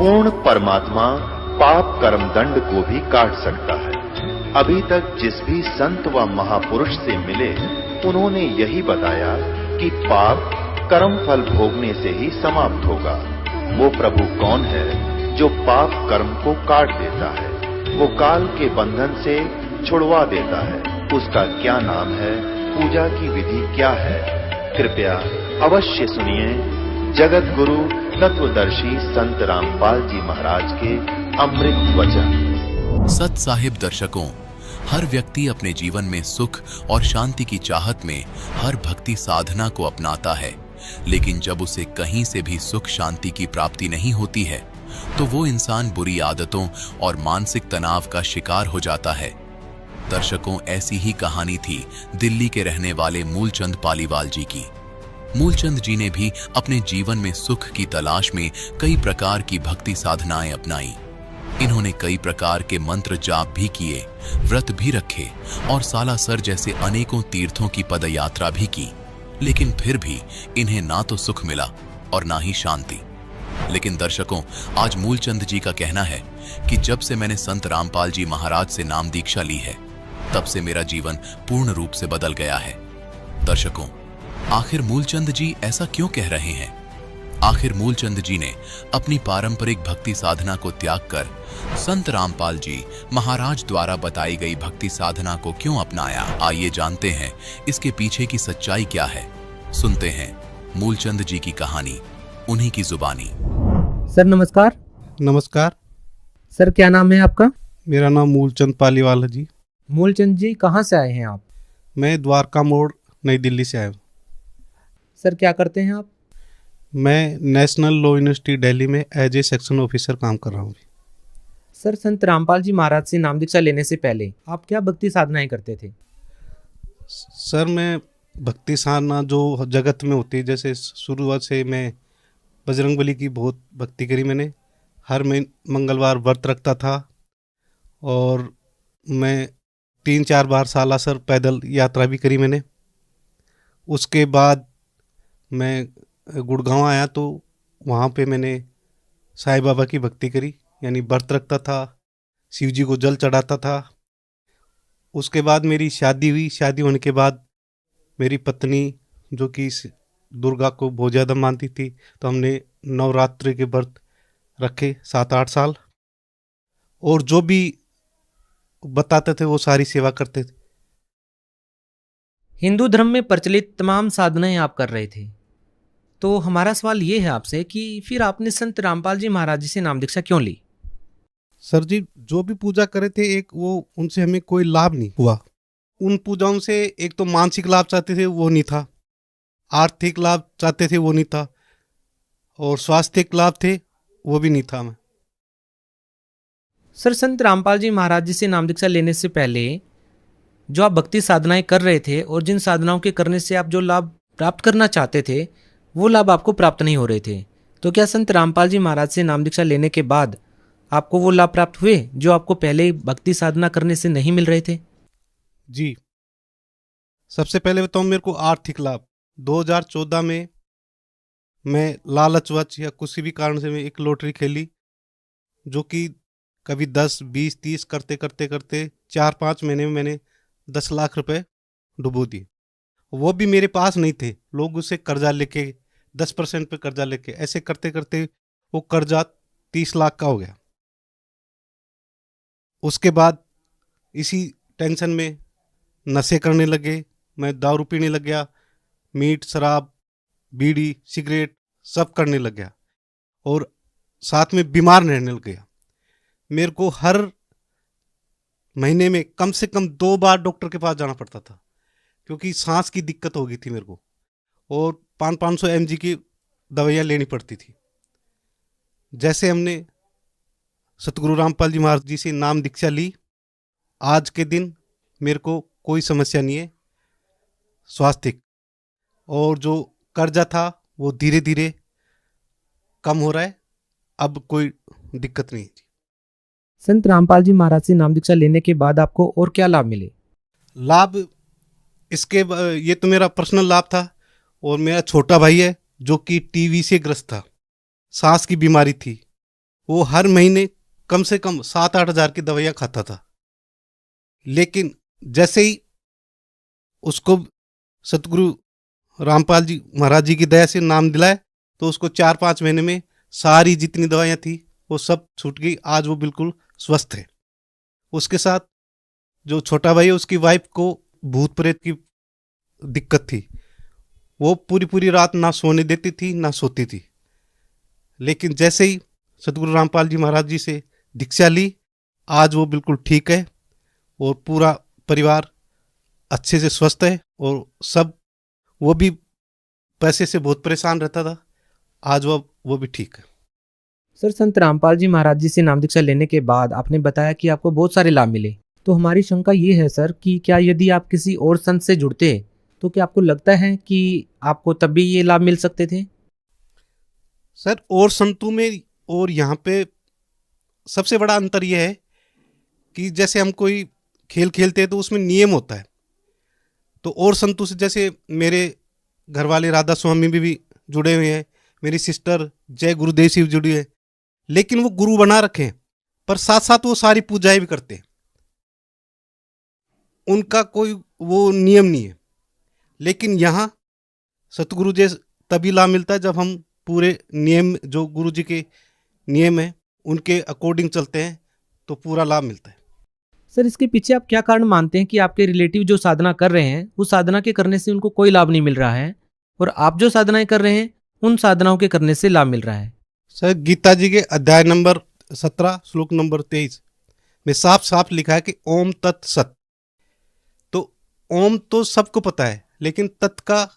पूर्ण परमात्मा पाप कर्म दंड को भी काट सकता है। अभी तक जिस भी संत व महापुरुष से मिले, उन्होंने यही बताया कि पाप कर्म फल भोगने से ही समाप्त होगा। वो प्रभु कौन है जो पाप कर्म को काट देता है, वो काल के बंधन से छुड़वा देता है। उसका क्या नाम है, पूजा की विधि क्या है? कृपया अवश्य सुनिए जगत गुरु तत्वदर्शी संत रामपाल जी महाराज के अमृत वचन। सत साहिब दर्शकों, हर व्यक्ति अपने जीवन में सुख और शांति की चाहत में हर भक्ति साधना को अपनाता है, लेकिन जब उसे कहीं से भी सुख शांति की प्राप्ति नहीं होती है तो वो इंसान बुरी आदतों और मानसिक तनाव का शिकार हो जाता है। दर्शकों, ऐसी ही कहानी थी दिल्ली के रहने वाले मूलचंद पालीवाल जी की। मूलचंद जी ने भी अपने जीवन में सुख की तलाश में कई प्रकार की भक्ति साधनाएं अपनाई। इन्होंने कई प्रकार के मंत्र जाप भी किए, व्रत भी रखे और सालासर जैसे अनेकों तीर्थों की पदयात्रा भी की, लेकिन फिर भी इन्हें ना तो सुख मिला और ना ही शांति। लेकिन दर्शकों, आज मूलचंद जी का कहना है कि जब से मैंने संत रामपाल जी महाराज से नाम दीक्षा ली है, तब से मेरा जीवन पूर्ण रूप से बदल गया है। दर्शकों, आखिर मूलचंद जी ऐसा क्यों कह रहे हैं? आखिर मूलचंद जी ने अपनी पारंपरिक भक्ति साधना को त्याग कर संत रामपाल जी महाराज द्वारा बताई गई भक्ति साधना को क्यों अपनाया? आइए जानते हैं इसके पीछे की सच्चाई क्या है। सुनते हैं मूलचंद जी की कहानी, उन्हीं की जुबानी। सर नमस्कार। नमस्कार सर, क्या नाम है आपका? मेरा नाम मूलचंद पालीवाल है जी। मूलचंद जी, कहाँ से आए हैं आप? मैं द्वारका मोड़ नई दिल्ली से आया हूँ। सर, क्या करते हैं आप? मैं नेशनल लॉ यूनिवर्सिटी दिल्ली में एज ए सेक्शन ऑफिसर काम कर रहा हूँ। सर, संत रामपाल जी महाराज से नाम दीक्षा लेने से पहले आप क्या भक्ति साधनाएं करते थे? सर, मैं भक्ति साधना जो जगत में होती है, जैसे शुरुआत से मैं बजरंगबली की बहुत भक्ति करी। मैंने हर मंगलवार व्रत रखता था और मैं 3-4 बार सालासर पैदल यात्रा भी करी मैंने। उसके बाद मैं गुड़गांव आया तो वहाँ पे मैंने साईं बाबा की भक्ति करी, यानी व्रत रखता था, शिव जी को जल चढ़ाता था। उसके बाद मेरी शादी हुई। शादी होने के बाद मेरी पत्नी, जो कि दुर्गा को बहुत ज़्यादा मानती थी, तो हमने नवरात्रि के व्रत रखे 7-8 साल, और जो भी बताते थे वो सारी सेवा करते थे। हिंदू धर्म में प्रचलित तमाम साधनाएं आप कर रहे थे, तो हमारा सवाल ये है आपसे कि फिर आपने संत रामपाल जी महाराज जी से नाम दीक्षा क्यों ली? सर जी, जो भी पूजा करे थे, एक वो उनसे हमें कोई लाभ नहीं हुआ। उन पूजाओं से एक तो मानसिक लाभ चाहते थे, वो नहीं था, आर्थिक लाभ चाहते थे, वो नहीं था, और स्वास्थ्य लाभ थे, वो भी नहीं था। मैं सर, संत रामपाल जी महाराज जी से नाम दीक्षा लेने से पहले जो आप भक्ति साधनाएं कर रहे थे और जिन साधनाओं के करने से आप जो लाभ प्राप्त करना चाहते थे, वो लाभ आपको प्राप्त नहीं हो रहे थे, तो क्या संत रामपाल जी महाराज से नाम दीक्षा लेने के बाद आपको वो लाभ प्राप्त हुए जो आपको पहले भक्ति साधना करने से नहीं मिल रहे थे? जी, सबसे पहले बताऊँ मेरे को आर्थिक लाभ। 2014 में मैं लालचवश या किसी भी कारण से मैं एक लॉटरी खेली, जो कि कभी 10, 20, 30 करते करते करते 4-5 महीने में मैंने 10 लाख रुपए डुबो दिए। वो भी मेरे पास नहीं थे, लोग उसे कर्जा लेके 10% पे कर्जा लेके, ऐसे करते करते वो कर्जा 30 लाख का हो गया। उसके बाद इसी टेंशन में नशे करने लगे, मैं दारू पीने लग गया, मीट शराब बीड़ी सिगरेट सब करने लग गया, और साथ में बीमार रहने लग गया। मेरे को हर महीने में कम से कम 2 बार डॉक्टर के पास जाना पड़ता था, क्योंकि सांस की दिक्कत हो गई थी मेरे को, और 500-500 mg की दवाइयाँ लेनी पड़ती थी। जैसे हमने सतगुरु रामपाल जी महाराज जी से नाम दीक्षा ली, आज के दिन मेरे को कोई समस्या नहीं है स्वास्थ्य, और जो कर्जा था वो धीरे धीरे कम हो रहा है, अब कोई दिक्कत नहीं है। संत रामपाल जी महाराज से नाम दीक्षा लेने के बाद आपको और क्या लाभ मिले? लाभ इसके ये तो मेरा पर्सनल लाभ था, और मेरा छोटा भाई है जो कि टीबी से ग्रस्त था, सांस की बीमारी थी, वो हर महीने कम से कम 7-8 हज़ार की दवाइयाँ खाता था। लेकिन जैसे ही उसको सतगुरु रामपाल जी महाराज जी की दया से नाम दिलाए, तो उसको 4-5 महीने में सारी जितनी दवाइयाँ थी वो सब छूट गई। आज वो बिल्कुल स्वस्थ है। उसके साथ जो छोटा भाई है, उसकी वाइफ को भूत प्रेत की दिक्कत थी। वो पूरी पूरी रात ना सोने देती थी ना सोती थी। लेकिन जैसे ही सतगुरु रामपाल जी महाराज जी से दीक्षा ली, आज वो बिल्कुल ठीक है और पूरा परिवार अच्छे से स्वस्थ है। और सब, वो भी पैसे से बहुत परेशान रहता था, आज वो भी ठीक है। सर, संत रामपाल जी महाराज जी से नाम दीक्षा लेने के बाद आपने बताया कि आपको बहुत सारे लाभ मिले, तो हमारी शंका ये है सर कि क्या यदि आप किसी और संत से जुड़ते तो क्या आपको लगता है कि आपको तब भी ये लाभ मिल सकते थे? सर, और संतों में और यहाँ पे सबसे बड़ा अंतर यह है कि जैसे हम कोई खेल खेलते हैं तो उसमें नियम होता है। तो और संतों से, जैसे मेरे घर वाले राधा स्वामी भी जुड़े हुए हैं, मेरी सिस्टर जय गुरुदेव शिव जुड़ी है, लेकिन वो गुरु बना रखे हैं, पर साथ साथ वो सारी पूजाएं भी करते हैं। उनका कोई वो नियम नहीं है। लेकिन यहाँ सतगुरु जी तभी लाभ मिलता है जब हम पूरे नियम, जो गुरु जी के नियम है उनके अकॉर्डिंग चलते हैं, तो पूरा लाभ मिलता है। सर, इसके पीछे आप क्या कारण मानते हैं कि आपके रिलेटिव जो साधना कर रहे हैं उस साधना के करने से उनको कोई लाभ नहीं मिल रहा है, और आप जो साधनाएं कर रहे हैं उन साधनाओं के करने से लाभ मिल रहा है? सर, गीता जी के अध्याय नंबर 17 श्लोक नंबर 23 में साफ साफ लिखा है कि ओम तत् सत। तो ओम तो सबको पता है, लेकिन तत् का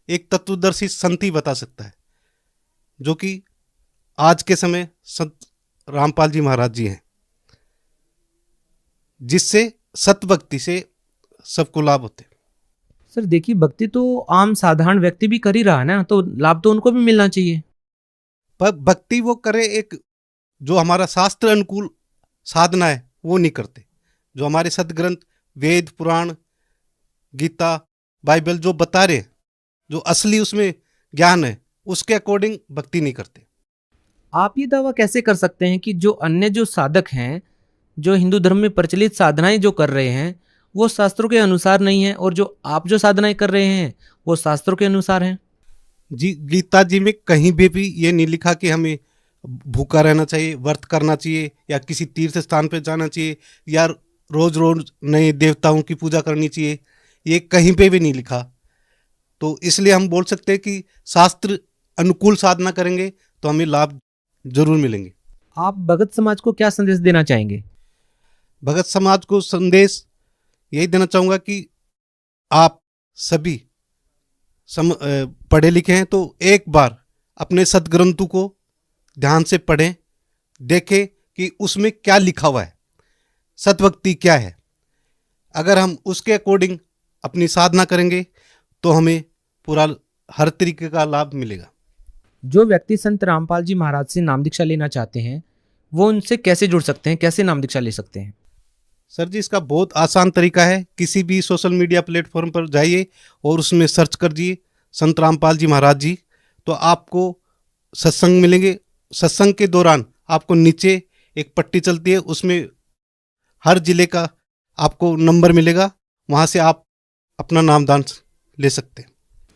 एक तत्वदर्शी संत ही बता सकता है, जो कि आज के समय संत रामपाल जी महाराज जी हैं, जिससे सत भक्ति से सबको लाभ होते हैं। सर देखिए, भक्ति तो आम साधारण व्यक्ति भी कर ही रहा है ना, तो लाभ तो उनको भी मिलना चाहिए। पर भक्ति वो करे एक, जो हमारा शास्त्र अनुकूल साधना है वो नहीं करते। जो हमारे सदग्रंथ वेद पुराण गीता बाइबल जो बता रहे हैं, जो असली उसमें ज्ञान है, उसके अकॉर्डिंग भक्ति नहीं करते। आप ये दावा कैसे कर सकते हैं कि जो अन्य जो साधक हैं, जो हिंदू धर्म में प्रचलित साधनाएं जो कर रहे हैं वो शास्त्रों के अनुसार नहीं है, और जो आप जो साधनाएं कर रहे हैं वो शास्त्रों के अनुसार हैं? जी, गीता जी में कहीं भी ये नहीं लिखा कि हमें भूखा रहना चाहिए, व्रत करना चाहिए, या किसी तीर्थ स्थान पे जाना चाहिए, या रोज रोज नए देवताओं की पूजा करनी चाहिए। ये कहीं पे भी नहीं लिखा। तो इसलिए हम बोल सकते हैं कि शास्त्र अनुकूल साधना करेंगे तो हमें लाभ जरूर मिलेंगे। आप भगत समाज को क्या संदेश देना चाहेंगे? भगत समाज को संदेश यही देना चाहूँगा कि आप सभी पढ़े लिखे हैं तो एक बार अपने सदग्रंथों को ध्यान से पढ़ें, देखें कि उसमें क्या लिखा हुआ है, सतभक्ति क्या है। अगर हम उसके अकॉर्डिंग अपनी साधना करेंगे तो हमें पूरा हर तरीके का लाभ मिलेगा। जो व्यक्ति संत रामपाल जी महाराज से नाम दीक्षा लेना चाहते हैं वो उनसे कैसे जुड़ सकते हैं, कैसे नाम दीक्षा ले सकते हैं? सर जी, इसका बहुत आसान तरीका है। किसी भी सोशल मीडिया प्लेटफॉर्म पर जाइए और उसमें सर्च कर दीजिए संत रामपाल जी महाराज जी, तो आपको सत्संग मिलेंगे। सत्संग के दौरान आपको नीचे एक पट्टी चलती है, उसमें हर जिले का आपको नंबर मिलेगा, वहाँ से आप अपना नामदान ले सकते हैं।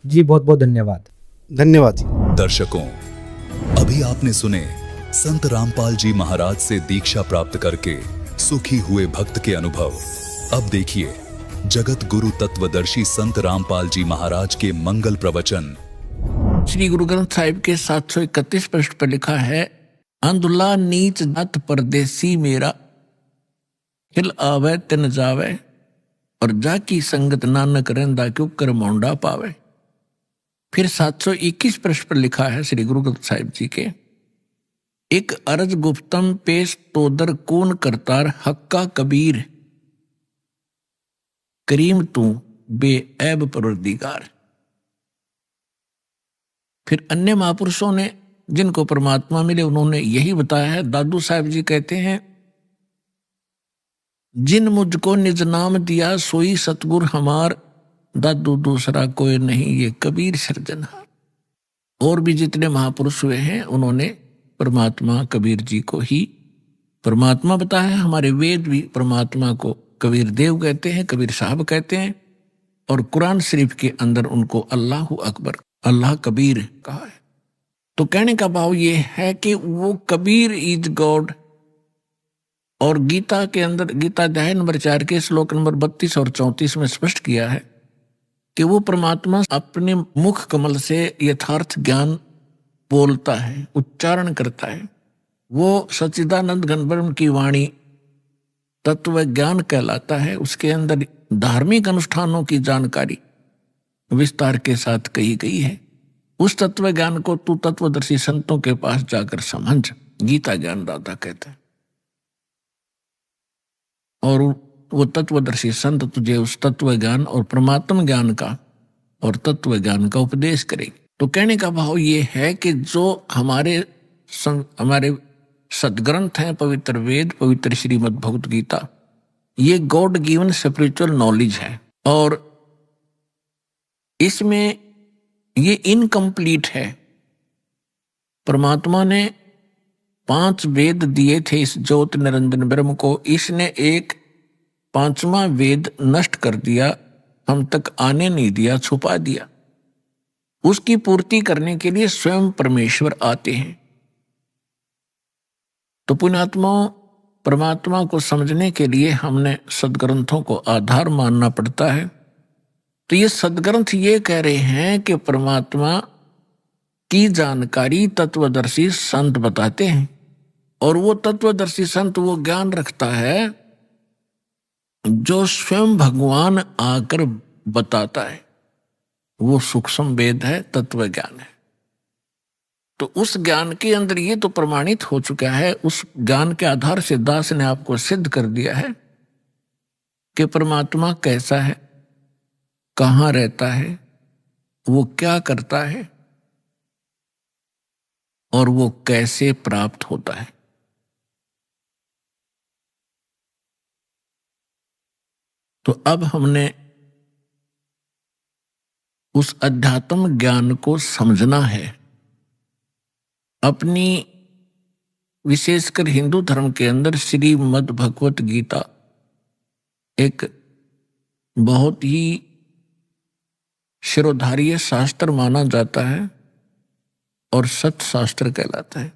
जी, बहुत बहुत धन्यवाद। धन्यवाद जी। दर्शकों, अभी आपने सुने संत रामपाल जी महाराज से दीक्षा प्राप्त करके सुखी हुए भक्त के अनुभव। अब देखिए जगत गुरु तत्वदर्शी संत रामपाल जी महाराज के मंगल प्रवचन। श्री गुरु ग्रंथ साहिब के 731 पृष्ठ पर लिखा है, अंधुला नीच जात परदेसी मेरा, हिल आवे तिन जावे, और जाकी संगत नानक रहंदा क्यों कर मोंडा पावे। फिर 721 पृष्ठ पर लिखा है श्री गुरु ग्रंथ साहिब जी के, एक अर्ज गुप्तम पेश तोदर कौन करतार हक्का कबीर, करीम तू बेऐब परवरदिगार। फिर अन्य महापुरुषों ने जिनको परमात्मा मिले उन्होंने यही बताया है। दादू साहब जी कहते हैं, जिन मुझको निज नाम दिया सोई सतगुर हमार, दादू दूसरा कोई नहीं ये कबीर सृजनहार। और भी जितने महापुरुष हुए हैं उन्होंने परमात्मा कबीर जी को ही परमात्मा बताया है। हमारे वेद भी परमात्मा को कबीर देव कहते हैं, कबीर साहब कहते हैं, और कुरान शरीफ के अंदर उनको अल्लाह अकबर, अल्लाह कबीर कहा है। तो कहने का भाव ये है कि वो कबीर इज गॉड। और गीता के अंदर, गीता अध्याय नंबर 4 के श्लोक नंबर 32 और 34 में स्पष्ट किया है कि वो परमात्मा अपने मुख कमल से यथार्थ ज्ञान बोलता है, उच्चारण करता है। वो सच्चिदानंद घन ब्रह्म की वाणी तत्व ज्ञान कहलाता है। उसके अंदर धार्मिक अनुष्ठानों की जानकारी विस्तार के साथ कही गई है। उस तत्व ज्ञान को तू तत्वदर्शी संतों के पास जाकर समझ, गीता ज्ञान दाता कहते हैं। और वो तत्वदर्शी संत तुझे उस तत्व ज्ञान और परमात्म ज्ञान का और तत्व ज्ञान का उपदेश करेगी। तो कहने का भाव ये है कि जो हमारे सदग्रंथ हैं, पवित्र वेद, पवित्र श्रीमद् भगवत गीता, ये गॉड गिवन स्पिरिचुअल नॉलेज है। और इसमें ये इनकम्प्लीट है। परमात्मा ने 5 वेद दिए थे इस ज्योत निरंजन ब्रह्म को, इसने एक 5वां वेद नष्ट कर दिया, हम तक आने नहीं दिया, छुपा दिया। उसकी पूर्ति करने के लिए स्वयं परमेश्वर आते हैं। तो पुण्यात्माओं, परमात्मा को समझने के लिए हमने सदग्रंथों को आधार मानना पड़ता है। तो ये सदग्रंथ ये कह रहे हैं कि परमात्मा की जानकारी तत्वदर्शी संत बताते हैं, और वो तत्वदर्शी संत वो ज्ञान रखता है जो स्वयं भगवान आकर बताता है। वो सूक्ष्म वेद है, तत्व ज्ञान है। तो उस ज्ञान के अंदर ये तो प्रमाणित हो चुका है, उस ज्ञान के आधार से दास ने आपको सिद्ध कर दिया है कि परमात्मा कैसा है, कहाँ रहता है, वो क्या करता है और वो कैसे प्राप्त होता है। तो अब हमने उस अध्यात्म ज्ञान को समझना है। अपनी विशेषकर हिंदू धर्म के अंदर श्रीमद् भगवत गीता एक बहुत ही शिरोधार्य शास्त्र माना जाता है और सत शास्त्र कहलाता है।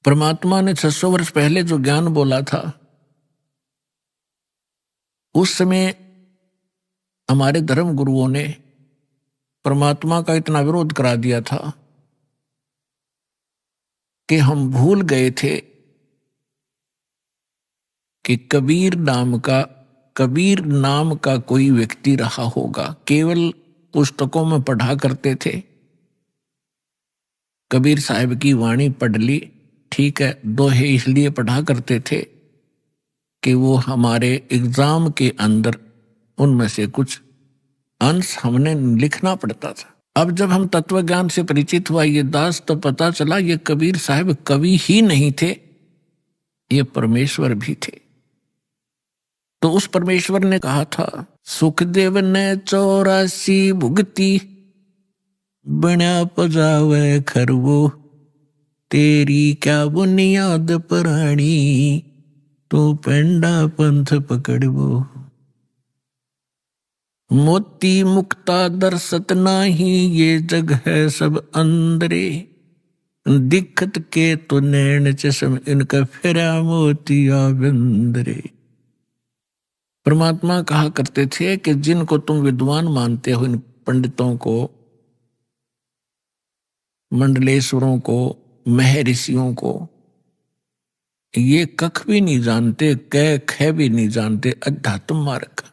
परमात्मा ने 600 वर्ष पहले जो ज्ञान बोला था, उस समय हमारे धर्म गुरुओं ने परमात्मा का इतना विरोध करा दिया था कि हम भूल गए थे कि कबीर नाम का कोई व्यक्ति रहा होगा। केवल पुस्तकों में पढ़ा करते थे, कबीर साहब की वाणी पढ़ ली, ठीक है, दोहे इसलिए पढ़ा करते थे कि वो हमारे एग्जाम के अंदर उनमें से कुछ अंश हमने लिखना पड़ता था। अब जब हम तत्व ज्ञान से परिचित हुआ ये दास, तो पता चला ये कबीर साहब कवि ही नहीं थे, ये परमेश्वर भी थे। तो उस परमेश्वर ने कहा था, सुखदेव ने 84 भुगती, बना पजावे खरवो, तेरी क्या बुनियाद पराणी, तो पेंडा पंथ पकड़वो। मोती मुक्ता दर्शत नाही, ये जग है सब अंदरे, दिखत के तो नैन चश्म, इनका फेरा मोतिया बंदरे। परमात्मा कहा करते थे कि जिनको तुम विद्वान मानते हो, इन पंडितों को, मंडलेश्वरों को, महर्षियों को, ये कख भी नहीं जानते, कै ख भी नहीं जानते अध्यात्म मार्ग।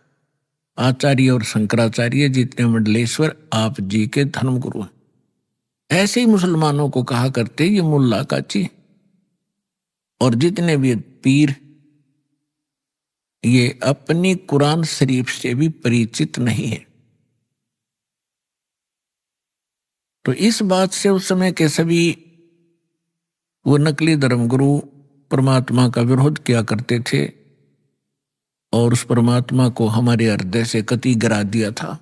आचार्य और शंकराचार्य जितने मंडलेश्वर आप जी के धर्मगुरु हैं। ऐसे ही मुसलमानों को कहा करते ये मुल्ला काची। और जितने भी पीर ये अपनी कुरान शरीफ से भी परिचित नहीं है। तो इस बात से उस समय के सभी वो नकली धर्मगुरु परमात्मा का विरोध किया करते थे और उस परमात्मा को हमारे हृदय से कति गिरा दिया था,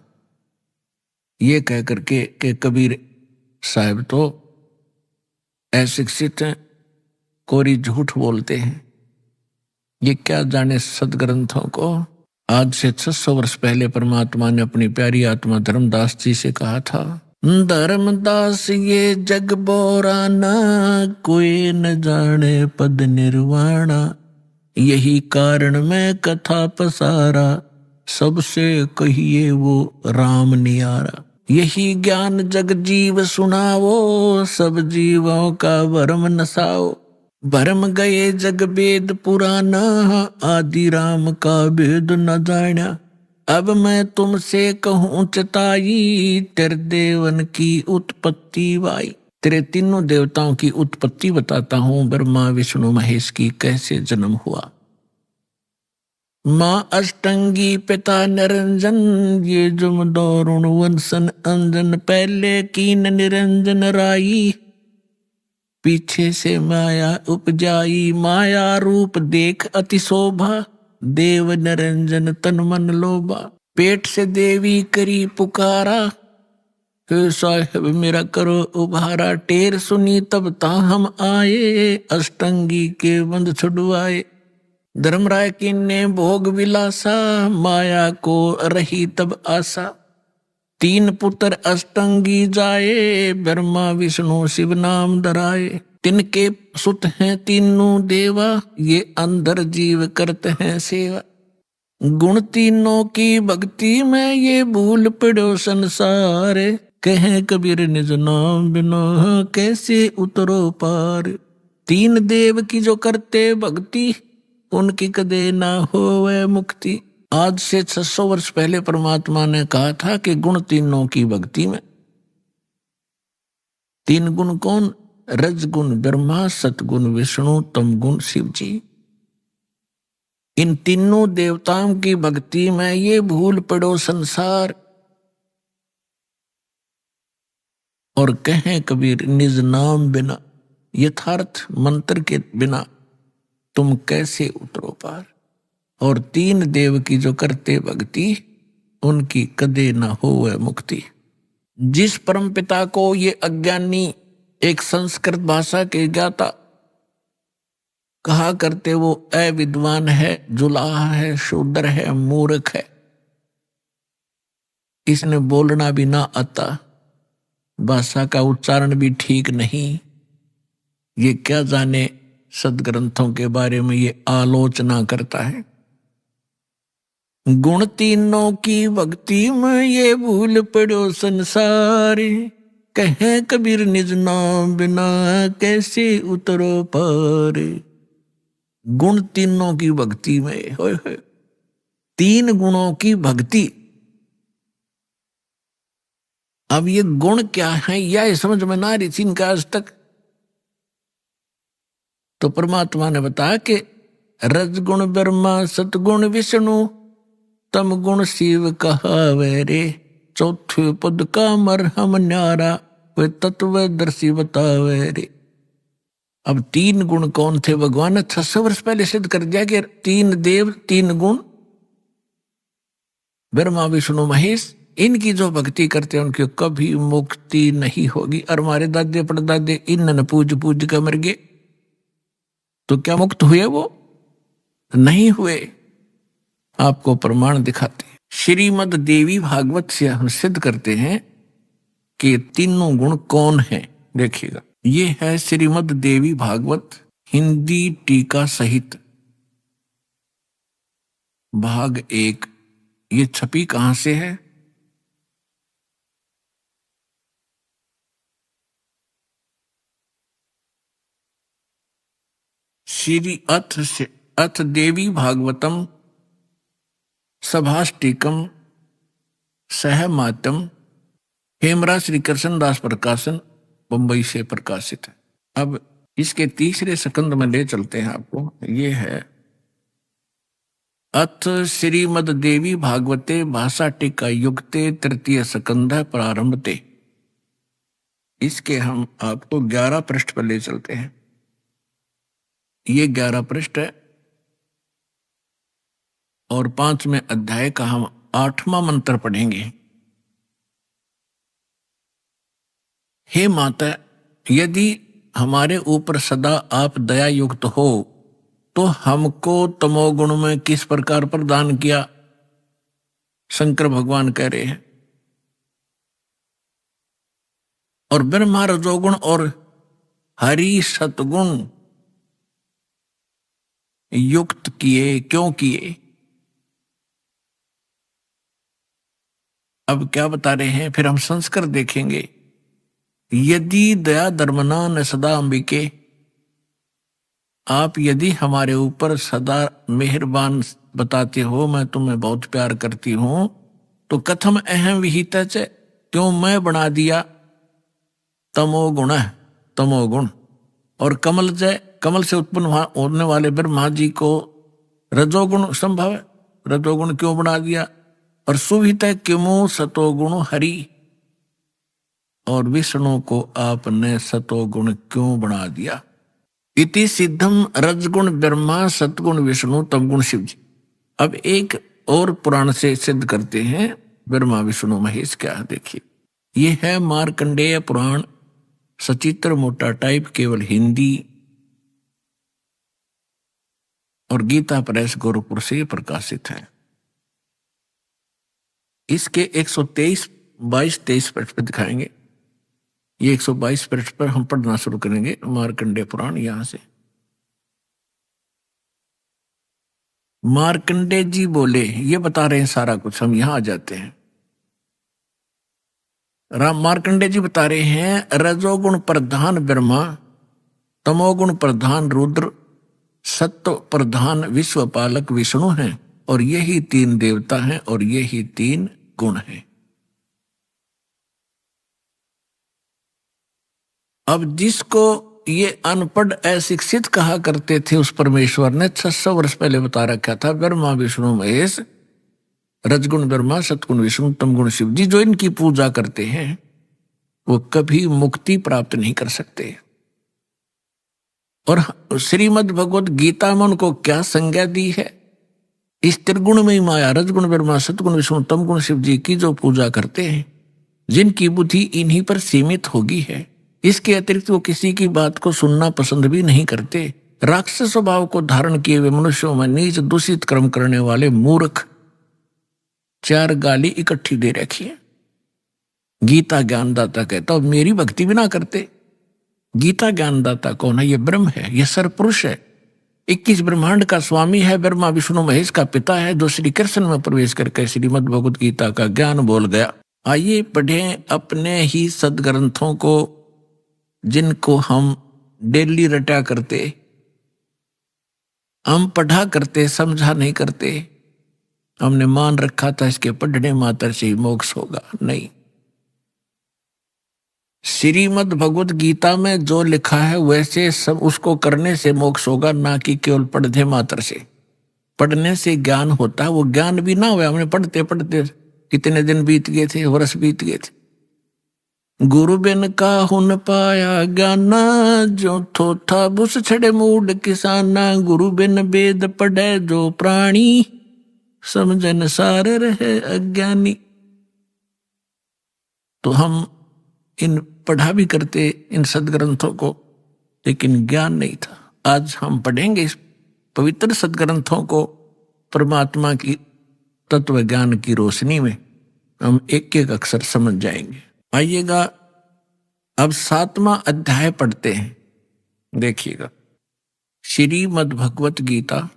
ये कह करके कि कबीर साहब तो अशिक्षित हैं, कोरी झूठ बोलते हैं। ये क्या जाने सदग्रंथों को। आज से 600 वर्ष पहले परमात्मा ने अपनी प्यारी आत्मा धर्मदास जी से कहा था, धर्मदास ये जग बोराना, कोई न जाने पद निर्वाणा, यही कारण मैं कथा पसारा, सबसे कहिए वो राम नियारा। यही ज्ञान जग जीव सुनावो, सब जीवों का भरम नसाओ, भरम गए जग वेद पुराना, आदि राम का वेद न जाना। अब मैं तुमसे कहूँ चताई, तेरे देवन की उत्पत्ति वाई। तेरे तीनों देवताओं की उत्पत्ति बताता हूँ, ब्रह्मा विष्णु महेश की कैसे जन्म हुआ। माँ अष्टंगी पिता निरंजन, ये जुम दौरुण वंशन अंजन, पहले कीन निरंजन राई, पीछे से माया उपजाई। माया रूप देख अति शोभा, देव निरंजन तन मन लोभा। पेट से देवी करी पुकारा, हे साहिब मेरा करो उभारा। टेर सुनी तब ता हम आए, अष्टंगी के बंध छुड़वाए। धर्मराय की ने भोग विलासा, माया को रही तब आशा। 3 पुत्र अष्टंगी जाए, ब्रह्मा विष्णु शिव नाम धराए। तिनके सुत हैं तीनों देवा, ये अंदर जीव करते हैं सेवा। गुण तीनों की भक्ति में ये भूल पड़ो संसार, कहें कबीर निज नाम बिना कैसे उतरो पार। 3 देव की जो करते भक्ति, उनकी कदे ना होवे मुक्ति। आज से 600 वर्ष पहले परमात्मा ने कहा था कि गुण तीनों की भक्ति में। 3 गुण कौन? रजगुण ब्रह्मा, सतगुण विष्णु, तमगुण शिव जी। इन तीनों देवताओं की भक्ति में ये भूल पड़ो संसार, और कहें कबीर निज नाम बिना, यथार्थ मंत्र के बिना तुम कैसे उतरो पार। और 3 देव की जो करते भक्ति, उनकी कदे न होवे मुक्ति। जिस परमपिता को ये अज्ञानी, एक संस्कृत भाषा के ज्ञाता कहा करते, वो अविद्वान है, जुलाहा है, शूद्र है, मूर्ख है, इसने बोलना भी ना आता, भाषा का उच्चारण भी ठीक नहीं, ये क्या जाने सदग्रंथों के बारे में ये आलोचना करता है। गुण तीनों की भक्ति में ये भूल पड़ो संसार, कहें कबीर निज नाम बिना कैसे उतरो पार। गुण तीनों की भक्ति में, होय होय, 3 गुणों की भक्ति। अब ये गुण क्या है, यह समझ में ना रही थी इनका आज तक। तो परमात्मा ने बताया कि रजगुण ब्रह्मा, सतगुण विष्णु, तम गुण शिव कहावे रे। चौथे पद का मरहम न्यारा, वे तत्वदर्शी बतावे रे। अब 3 गुण कौन थे? भगवान ने 600 वर्ष पहले सिद्ध कर दिया कि 3 देव, 3 गुण, ब्रह्मा विष्णु महेश, इनकी जो भक्ति करते हैं उनकी कभी मुक्ति नहीं होगी। और हमारे दादे परदादे इन्होंने पूज पूज कर मर गए, तो क्या मुक्त हुए? वो नहीं हुए। आपको प्रमाण दिखाते हैं। श्रीमद् देवी भागवत से हम सिद्ध करते हैं कि 3 गुण कौन है। देखिएगा, ये है श्रीमद् देवी भागवत हिंदी टीका सहित भाग 1। ये छपी कहां से है? श्री अथ देवी भागवतम सभाष्टिकम सहमातम, हेमरा श्री कृष्णदास प्रकाशन, बंबई से प्रकाशित है। अब इसके तीसरे स्कंद में ले चलते हैं आपको। ये है अथ श्रीमद् देवी भागवते भाषा टीका युक्ते तृतीय स्कंध प्रारंभते। इसके हम आपको 11 पृष्ठ पर ले चलते हैं। ये 11 पृष्ठ है और 5वें अध्याय का हम 8वां मंत्र पढ़ेंगे। हे माता, यदि हमारे ऊपर सदा आप दया युक्त हो तो हमको तमोगुण में किस प्रकार प्रदान किया? शंकर भगवान कह रहे हैं। और ब्रह्मा रजोगुण और हरि सतगुण युक्त किए, क्यों किए? अब क्या बता रहे हैं, फिर हम संस्कार देखेंगे। यदि दया धर्मना न सदा अंबिके, आप यदि हमारे ऊपर सदा मेहरबान बताते हो, मैं तुम्हें बहुत प्यार करती हूं, तो कथम अहम विहित, क्यों मैं बना दिया तमोगुण, तमोगुण। और कमल कमल से उत्पन्न होने वाले ब्रह्मा जी को रजोगुण संभव है, रजोगुण क्यों बना दिया? और सुविहित किमु सतोगुण हरि, और विष्णु को आपने सतोगुण क्यों बना दिया? इति सिद्धम रजगुण ब्रह्मा सतगुण विष्णु तमगुण शिव जी। अब एक और पुराण से सिद्ध करते हैं ब्रह्मा विष्णु महेश क्या है, देखिए। ये है मार्कंडेय पुराण, सचित्र मोटा टाइप, केवल हिंदी, और गीता प्रेस गोरखपुर से प्रकाशित है। इसके 123, 22, 23 पृष्ठ पर दिखाएंगे। ये 122 पृष्ठ पर हम पढ़ना शुरू करेंगे मार्कंडेय पुराण। यहां से मार्कंडेय जी बोले, ये बता रहे हैं सारा कुछ, हम यहां आ जाते हैं। राम मार्कंडेय जी बता रहे हैं, रजोगुण प्रधान ब्रह्मा, तमोगुण प्रधान रुद्र, सत्व प्रधान विश्वपालक विष्णु हैं, और यही 3 देवता हैं, और यही 3 गुण हैं। अब जिसको ये अनपढ़ अशिक्षित कहा करते थे, उस परमेश्वर ने 600 वर्ष पहले बता रखा था, ब्रह्मा विष्णु महेश, रजगुण ब्रह्मा सतगुण विष्णु तमगुण शिव जी, जो इनकी पूजा करते हैं वो कभी मुक्ति प्राप्त नहीं कर सकते। और श्रीमद् भगवत गीता में उनको क्या संज्ञा दी है? इस त्रिगुण में ही माया, रजगुण ब्रह्मा सतगुण विष्णु तमगुण शिव जी की जो पूजा करते हैं, जिनकी बुद्धि इन्हीं पर सीमित होगी है, इसके अतिरिक्त वो किसी की बात को सुनना पसंद भी नहीं करते। राक्षस स्वभाव को धारण किए हुए मनुष्यों में नीच दूषित कर्म करने वाले मूर्ख 4 गाली इकट्ठी दे रखी है। गीता ज्ञानदाता कहता और मेरी भक्ति भी ना करते। गीता ज्ञानदाता कौन है? ये ब्रह्म है, ये सरपुरुष है, 21 ब्रह्मांड का स्वामी है, ब्रह्मा विष्णु महेश का पिता है, जो श्री कृष्ण में प्रवेश करके श्रीमद् भगवत गीता का ज्ञान बोल गया। आइए पढ़ें अपने ही सदग्रंथों को, जिनको हम डेली रटा करते, हम पढ़ा करते, समझा नहीं करते। हमने मान रखा था इसके पढ़ने मात्र से ही मोक्ष होगा, नहीं। श्रीमद् भगवत गीता में जो लिखा है वैसे सब उसको करने से मोक्ष होगा, ना कि केवल पढ़ने मात्र से। पढ़ने से ज्ञान होता है, वो ज्ञान भी ना हुआ, हमने पढ़ते पढ़ते कितने दिन बीत गए थे, वर्ष बीत गए थे। गुरु बिन का हुन पाया ज्ञाना, जो थोथा बुस छड़े मूड किसाना। गुरु बिन वेद पढ़े जो प्राणी, समझन सार रहे अज्ञानी। तो हम इन पढ़ा भी करते इन सदग्रंथों को, लेकिन ज्ञान नहीं था। आज हम पढ़ेंगे इस पवित्र सदग्रंथों को परमात्मा की तत्व ज्ञान की रोशनी में, हम एक एक अक्षर समझ जाएंगे। आइएगा अब 7वां अध्याय पढ़ते हैं, देखिएगा। श्रीमद् भगवत गीता,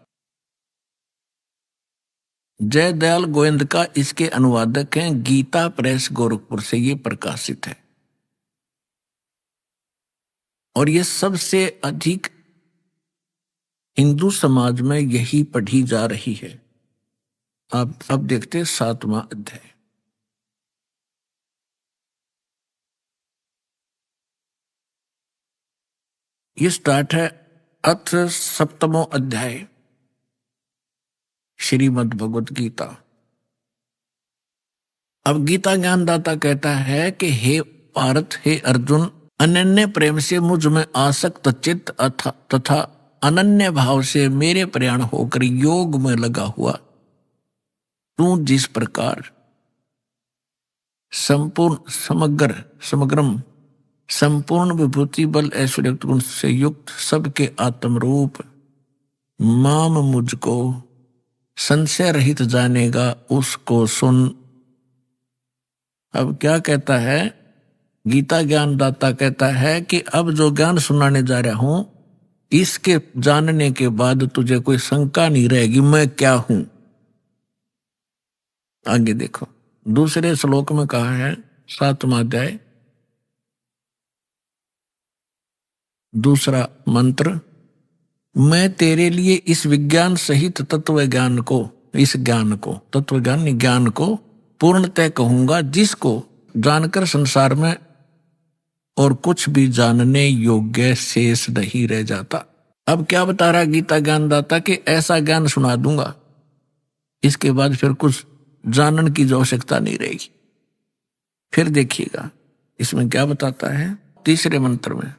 जय दयाल गोविंद का इसके अनुवादक हैं, गीता प्रेस गोरखपुर से ये प्रकाशित है। और ये सबसे अधिक हिंदू समाज में यही पढ़ी जा रही है। आप अब देखते हैं 7वां अध्याय। ये स्टार्ट है अथ 7वां अध्याय श्रीमद् भगवत गीता। अब गीता ज्ञानदाता कहता है कि हे पार्थ, हे अर्जुन, अनन्य प्रेम से मुझ में आसक्त चित्त तथा अनन्य भाव से मेरे प्रयाण होकर योग में लगा हुआ तू जिस प्रकार संपूर्ण समग्रम संपूर्ण विभूति बल ऐश्वर्य गुण से युक्त सबके आत्म रूप माम मुझको संशय रहित जानेगा उसको सुन। अब क्या कहता है गीता ज्ञान दाता कहता है कि अब जो ज्ञान सुनाने जा रहा हूं इसके जानने के बाद तुझे कोई शंका नहीं रहेगी मैं क्या हूं। आगे देखो दूसरे श्लोक में कहा है 7वां अध्याय दूसरा मंत्र, मैं तेरे लिए इस विज्ञान सहित तत्व ज्ञान को, इस ज्ञान को, तत्व ज्ञान ज्ञान को पूर्णतः कहूंगा जिसको जानकर संसार में और कुछ भी जानने योग्य शेष नहीं रह जाता। अब क्या बता रहा गीता ज्ञानदाता कि ऐसा ज्ञान सुना दूंगा इसके बाद फिर कुछ जानने की जो आवश्यकता नहीं रहेगी। फिर देखिएगा इसमें क्या बताता है तीसरे मंत्र में,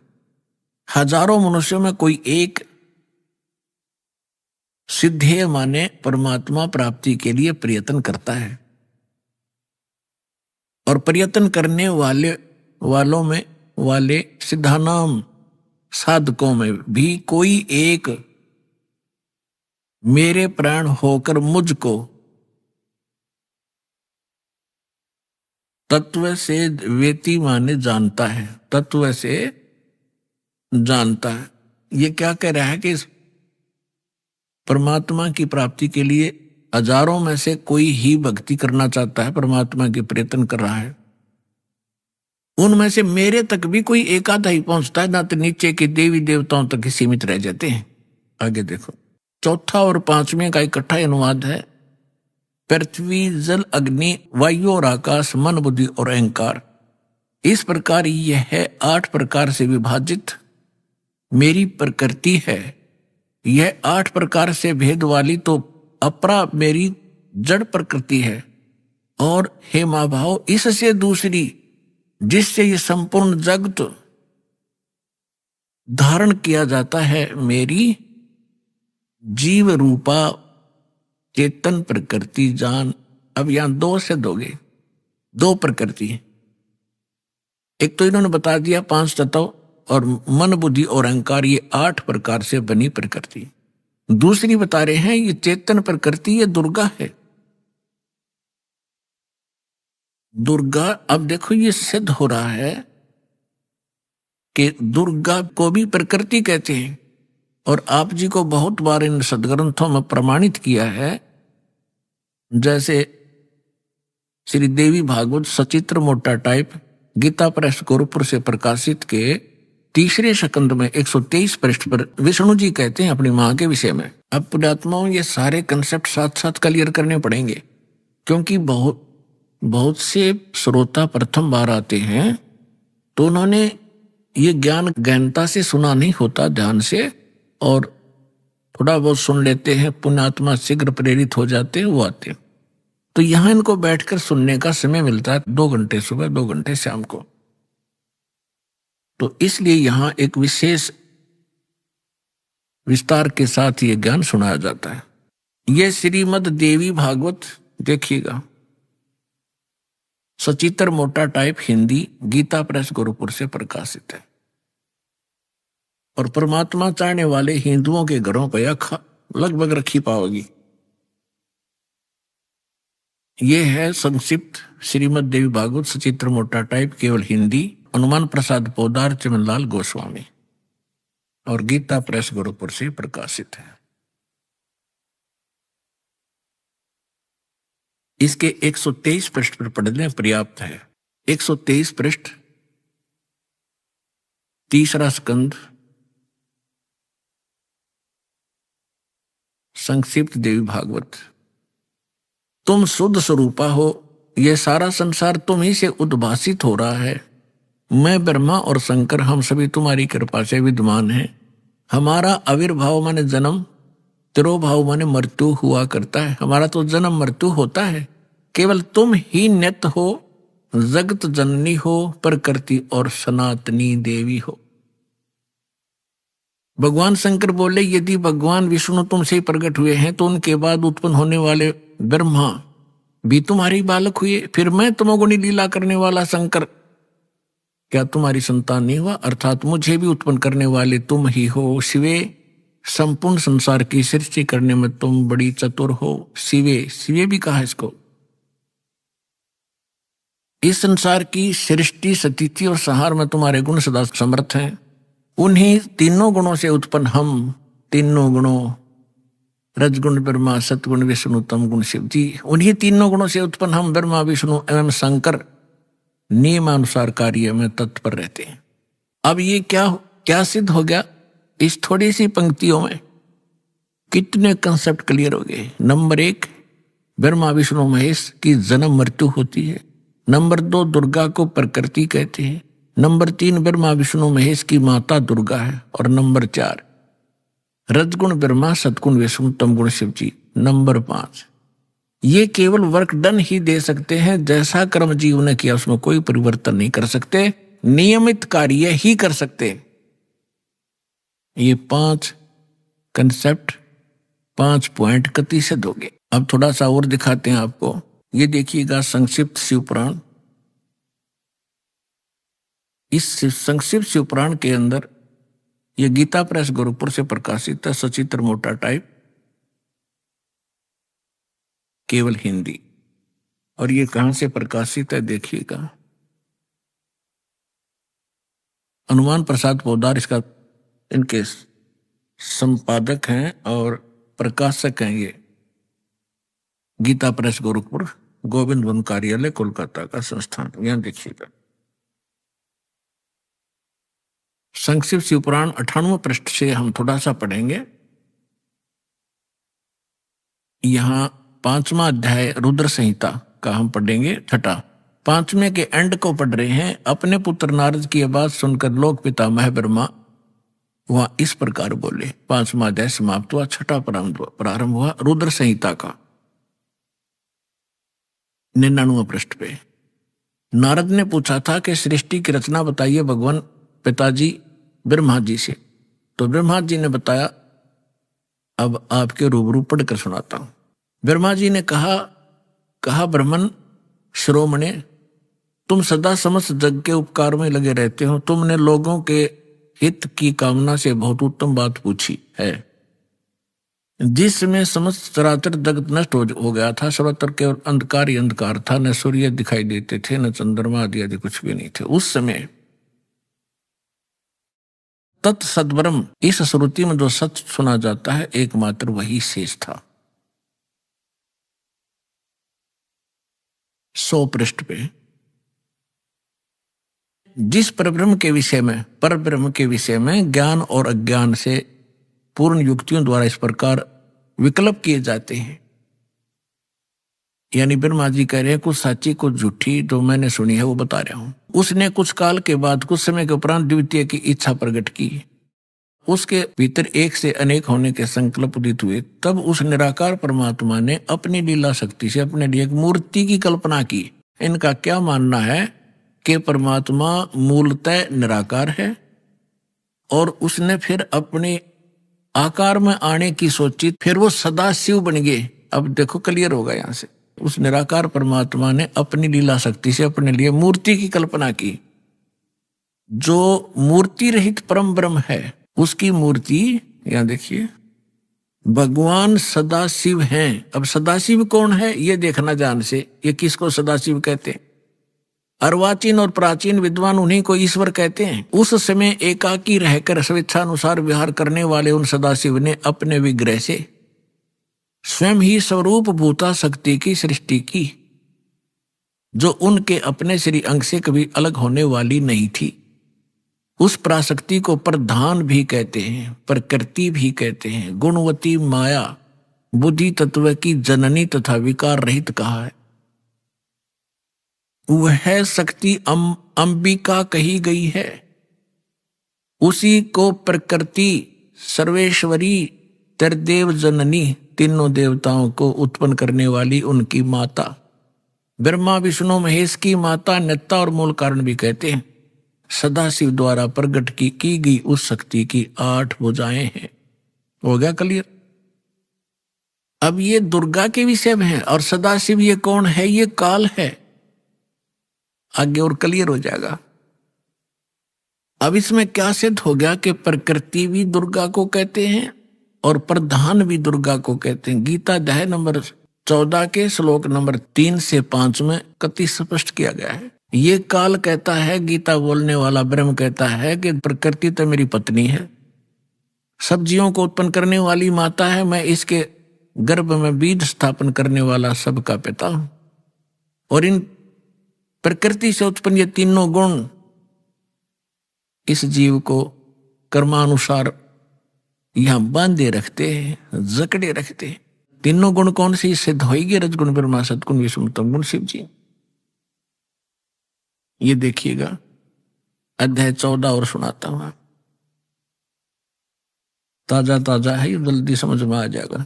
हजारों मनुष्यों में कोई एक सिद्धेय माने परमात्मा प्राप्ति के लिए प्रयत्न करता है और प्रयत्न करने वालों में वाले सिद्धानाम साधकों में भी कोई एक मेरे प्राण होकर मुझको तत्व से वेती माने जानता है, तत्व से जानता है। ये क्या कह रहा है कि परमात्मा की प्राप्ति के लिए हजारों में से कोई ही भक्ति करना चाहता है, परमात्मा के प्रयत्न कर रहा है। उनमें से मेरे तक भी कोई एक आधा ही पहुंचता है, ना तो नीचे के देवी देवताओं तक ही सीमित रह जाते हैं। आगे देखो चौथा और पांचवें का इकट्ठा अनुवाद है, पृथ्वी जल अग्नि वायु और आकाश मन बुद्धि और अहंकार, इस प्रकार यह है 8 प्रकार से विभाजित मेरी प्रकृति है। यह 8 प्रकार से भेद वाली तो अपरा मेरी जड़ प्रकृति है और हे महाभाव इससे दूसरी जिससे ये संपूर्ण जगत धारण किया जाता है मेरी जीव रूपा चेतन प्रकृति जान। अब यहां 2 शब्द हो गए, 2 प्रकृति। एक तो इन्होंने बता दिया 5 तत्व और मन बुद्धि और अहंकार ये 8 प्रकार से बनी प्रकृति। दूसरी बता रहे हैं ये चेतन प्रकृति ये दुर्गा है। दुर्गा, अब देखो ये सिद्ध हो रहा है कि दुर्गा को भी प्रकृति कहते हैं और आप जी को बहुत बार इन सदग्रंथों में प्रमाणित किया है। जैसे श्री देवी भागवत सचित्र मोटा टाइप गीता प्रेस गोरखपुर से प्रकाशित के तीसरे स्कंद में 123 पृष्ठ पर विष्णु जी कहते हैं अपनी मां के विषय में। अब पुण्यात्माओं ये सारे कंसेप्ट साथ साथ क्लियर करने पड़ेंगे क्योंकि बहुत से श्रोता प्रथम बार आते हैं तो उन्होंने ये ज्ञान गहनता से सुना नहीं होता ध्यान से और थोड़ा बहुत सुन लेते हैं, पुण्यात्मा शीघ्र प्रेरित हो जाते हैं, वो आते हैं। तो यहां इनको बैठकर सुनने का समय मिलता है 2 घंटे सुबह 2 घंटे शाम को। तो इसलिए यहां एक विशेष विस्तार के साथ ये ज्ञान सुनाया जाता है। ये श्रीमद देवी भागवत देखिएगा, सचित्र मोटा टाइप हिंदी, गीता प्रेस गोरखपुर से प्रकाशित है और परमात्मा चाहने वाले हिंदुओं के घरों पर यह लगभग रखी पाओगी। यह है संक्षिप्त श्रीमद देवी भागवत सचित्र मोटा टाइप केवल हिंदी, हनुमान प्रसाद पोदार चमनलाल गोस्वामी और गीता प्रेस गोरखपुर से प्रकाशित है। इसके 123 पृष्ठ पर पढ़ने पर्याप्त है। 123 पृष्ठ, तीसरा स्कंद, संक्षिप्त देवी भागवत। तुम शुद्ध स्वरूपा हो, यह सारा संसार तुम ही से उद्भासित हो रहा है। मैं ब्रह्मा और शंकर हम सभी तुम्हारी कृपा से विद्यमान हैं। हमारा आविर्भाव माने जन्म, तिरोभाव माने मृत्यु हुआ करता है। हमारा तो जन्म मृत्यु होता है, केवल तुम ही नित्य हो, जगत जननी हो, प्रकृति और सनातनी देवी हो। भगवान शंकर बोले यदि भगवान विष्णु तुमसे प्रकट हुए हैं तो उनके बाद उत्पन्न होने वाले ब्रह्मा भी तुम्हारी बालक हुए, फिर मैं तमोगुणी लीला करने वाला शंकर क्या तुम्हारी संतान नहीं हुआ? अर्थात मुझे भी उत्पन्न करने वाले तुम ही हो। शिवे, संपूर्ण संसार की सृष्टि करने में तुम बड़ी चतुर हो। शिवे, शिवे भी कहा इसको। इस संसार की सृष्टि, स्थिति और संहार में तुम्हारे गुण सदा समर्थ हैं। उन्हीं तीनों गुणों से उत्पन्न हम, तीनों गुणों, रजगुण ब्रह्मा, सतगुण विष्णु, तम गुण शिव जी, उन्हीं तीनों गुणों से उत्पन्न हम ब्रह्मा, विष्णु एवं शंकर नियमानुसार कार्य में तत्पर रहते हैं। अब ये क्या सिद्ध हो गया? इस थोड़ी सी पंक्तियों में कितने कंसेप्ट क्लियर हो गए। नंबर 1, ब्रह्मा विष्णु महेश की जन्म मृत्यु होती है। नंबर 2, दुर्गा को प्रकृति कहते हैं। नंबर 3, ब्रह्मा विष्णु महेश की माता दुर्गा है। और नंबर 4, रजगुण ब्रह्मा, सतगुण विष्णु, तम गुण शिव जी। नंबर 5, ये केवल वर्क डन ही दे सकते हैं, जैसा कर्म जीव ने किया उसमें कोई परिवर्तन नहीं कर सकते, नियमित कार्य ही कर सकते। ये 5 कंसेप्ट, 5 पॉइंट कति सिद्ध हो गए। अब थोड़ा सा और दिखाते हैं आपको। ये देखिएगा संक्षिप्त शिवपुराण। इस संक्षिप्त शिवपुराण के अंदर ये गीता प्रेस गोरखपुर से प्रकाशित है, सचित्र मोटा टाइप, केवल हिंदी। और ये कहां से प्रकाशित है देखिएगा। हनुमान प्रसाद पोदार इसका, इनके संपादक हैं और प्रकाशक हैं। ये गीता प्रेस गोरखपुर, गोविंद वन कार्यालय, कोलकाता का संस्थान। यहां देखिएगा संक्षिप्त शिवपुराण 98 पृष्ठ से हम थोड़ा सा पढ़ेंगे। यहां 5वां अध्याय रुद्र संहिता का हम पढ़ेंगे, 6ठा। 5वें के एंड को पढ़ रहे हैं। अपने पुत्र नारद की आवाज सुनकर लोक पितामह ब्रह्मा वहां इस प्रकार बोले। 5वां अध्याय समाप्त हुआ, 6ठा प्रारंभ हुआ रुद्र संहिता का 99 पृष्ठ पे। नारद ने पूछा था कि सृष्टि की रचना बताइए भगवान पिताजी ब्रह्मा जी से। तो ब्रह्मा जी ने बताया, अब आपके रूबरू पढ़कर सुनाता हूं। ब्रह्मा जी ने कहा ब्रह्मन श्रोमणे, तुम सदा समस्त जग के उपकार में लगे रहते हो। तुमने लोगों के हित की कामना से बहुत उत्तम बात पूछी है, जिसमें समस्त चराचर जगत नष्ट हो गया था। सर्वत्र केवल अंधकार ही अंधकार था, न सूर्य दिखाई देते थे, न चंद्रमा आदि कुछ भी नहीं थे। उस समय तत्सद्ब्रह्म, इस श्रुति में जो सच सुना जाता है एकमात्र वही शेष था। 100 पृष्ठ पे जिस परब्रह्म के विषय में ज्ञान और अज्ञान से पूर्ण युक्तियों द्वारा इस प्रकार विकल्प किए जाते हैं। यानी ब्रह्मा जी कह रहे हैं कुछ सच्ची कुछ झूठी, जो मैंने सुनी है वो बता रहा हूं। उसने कुछ काल के बाद, कुछ समय के उपरांत द्वितीय की इच्छा प्रकट की। उसके भीतर एक से अनेक होने के संकल्प उदित हुए। तब उस निराकार परमात्मा ने अपनी लीला शक्ति से अपने लिए एक मूर्ति की कल्पना की। इनका क्या मानना है कि परमात्मा मूलतः निराकार है और उसने फिर अपने आकार में आने की सोची, फिर वो सदा शिव बन गए। अब देखो क्लियर होगा यहां से। उस निराकार परमात्मा ने अपनी लीला शक्ति से अपने लिए मूर्ति की कल्पना की। जो मूर्ति रहित परम ब्रह्म है उसकी मूर्ति, यहां देखिए, भगवान सदाशिव हैं। अब सदाशिव कौन है ये देखना ध्यान से। ये किसको सदाशिव कहते हैं? अर्वाचीन और प्राचीन विद्वान उन्हीं को ईश्वर कहते हैं। उस समय एकाकी रहकर स्वेच्छानुसार विहार करने वाले उन सदाशिव ने अपने विग्रह से स्वयं ही स्वरूप भूता शक्ति की सृष्टि की, जो उनके अपने श्री अंग से कभी अलग होने वाली नहीं थी। उस पराशक्ति को प्रधान भी कहते हैं, प्रकृति भी कहते हैं, गुणवती माया, बुद्धि तत्व की जननी तथा विकार रहित कहा है। वह शक्ति अंबिका कही गई है। उसी को प्रकृति, सर्वेश्वरी, त्रिदेव जननी, तीनों देवताओं को उत्पन्न करने वाली उनकी माता, ब्रह्मा विष्णु महेश की माता नित्ता और मूल कारण भी कहते हैं। सदाशिव द्वारा प्रकट की गई उस शक्ति की 8 भुजाएं हैं। हो गया क्लियर? अब ये दुर्गा के विषय में है और सदाशिव ये कौन है? ये काल है। आगे और क्लियर हो जाएगा। अब इसमें क्या सिद्ध हो गया कि प्रकृति भी दुर्गा को कहते हैं और प्रधान भी दुर्गा को कहते हैं। गीता अध्याय नंबर 14 के श्लोक नंबर 3 से 5 में कति स्पष्ट किया गया है। ये काल कहता है, गीता बोलने वाला ब्रह्म कहता है कि प्रकृति तो मेरी पत्नी है, सब जीवों को उत्पन्न करने वाली माता है, मैं इसके गर्भ में बीज स्थापन करने वाला सबका पिता हूं। और इन प्रकृति से उत्पन्न ये तीनों गुण इस जीव को कर्मानुसार यहां बांधे रखते हैं, जकड़े रखते हैं। तीनों गुण कौन सी सिद्ध होगी? रजगुण, ब्रह्मा, सतगुण, विष्णु, तमगुण, शिव जी। ये देखिएगा अध्याय 14 और सुनाता हूं, ताजा ताजा है, जल्दी समझ में आ जाएगा।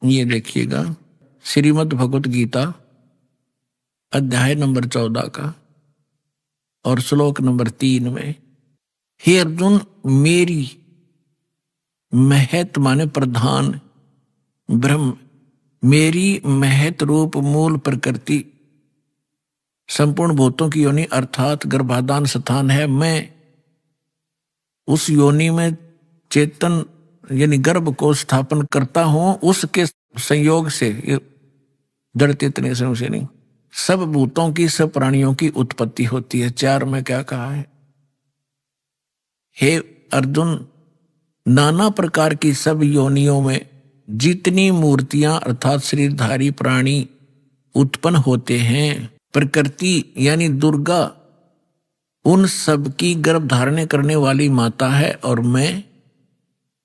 ये देखिएगा श्रीमद् भगवत गीता अध्याय नंबर 14 का और श्लोक नंबर 3 में, हे अर्जुन, मेरी महत माने प्रधान ब्रह्म, मेरी महत रूप मूल प्रकृति संपूर्ण भूतों की योनि अर्थात गर्भाधान स्थान है। मैं उस योनि में चेतन यानी गर्भ को स्थापन करता हूं, उसके संयोग से, ये जड़ चेतन संयोग से नहीं, सब भूतों की, सब प्राणियों की उत्पत्ति होती है। 4 में क्या कहा है? हे अर्जुन, नाना प्रकार की सब योनियों में जितनी मूर्तियां अर्थात शरीरधारी प्राणी उत्पन्न होते हैं, प्रकृति यानी दुर्गा उन सब की गर्भ धारण करने वाली माता है और मैं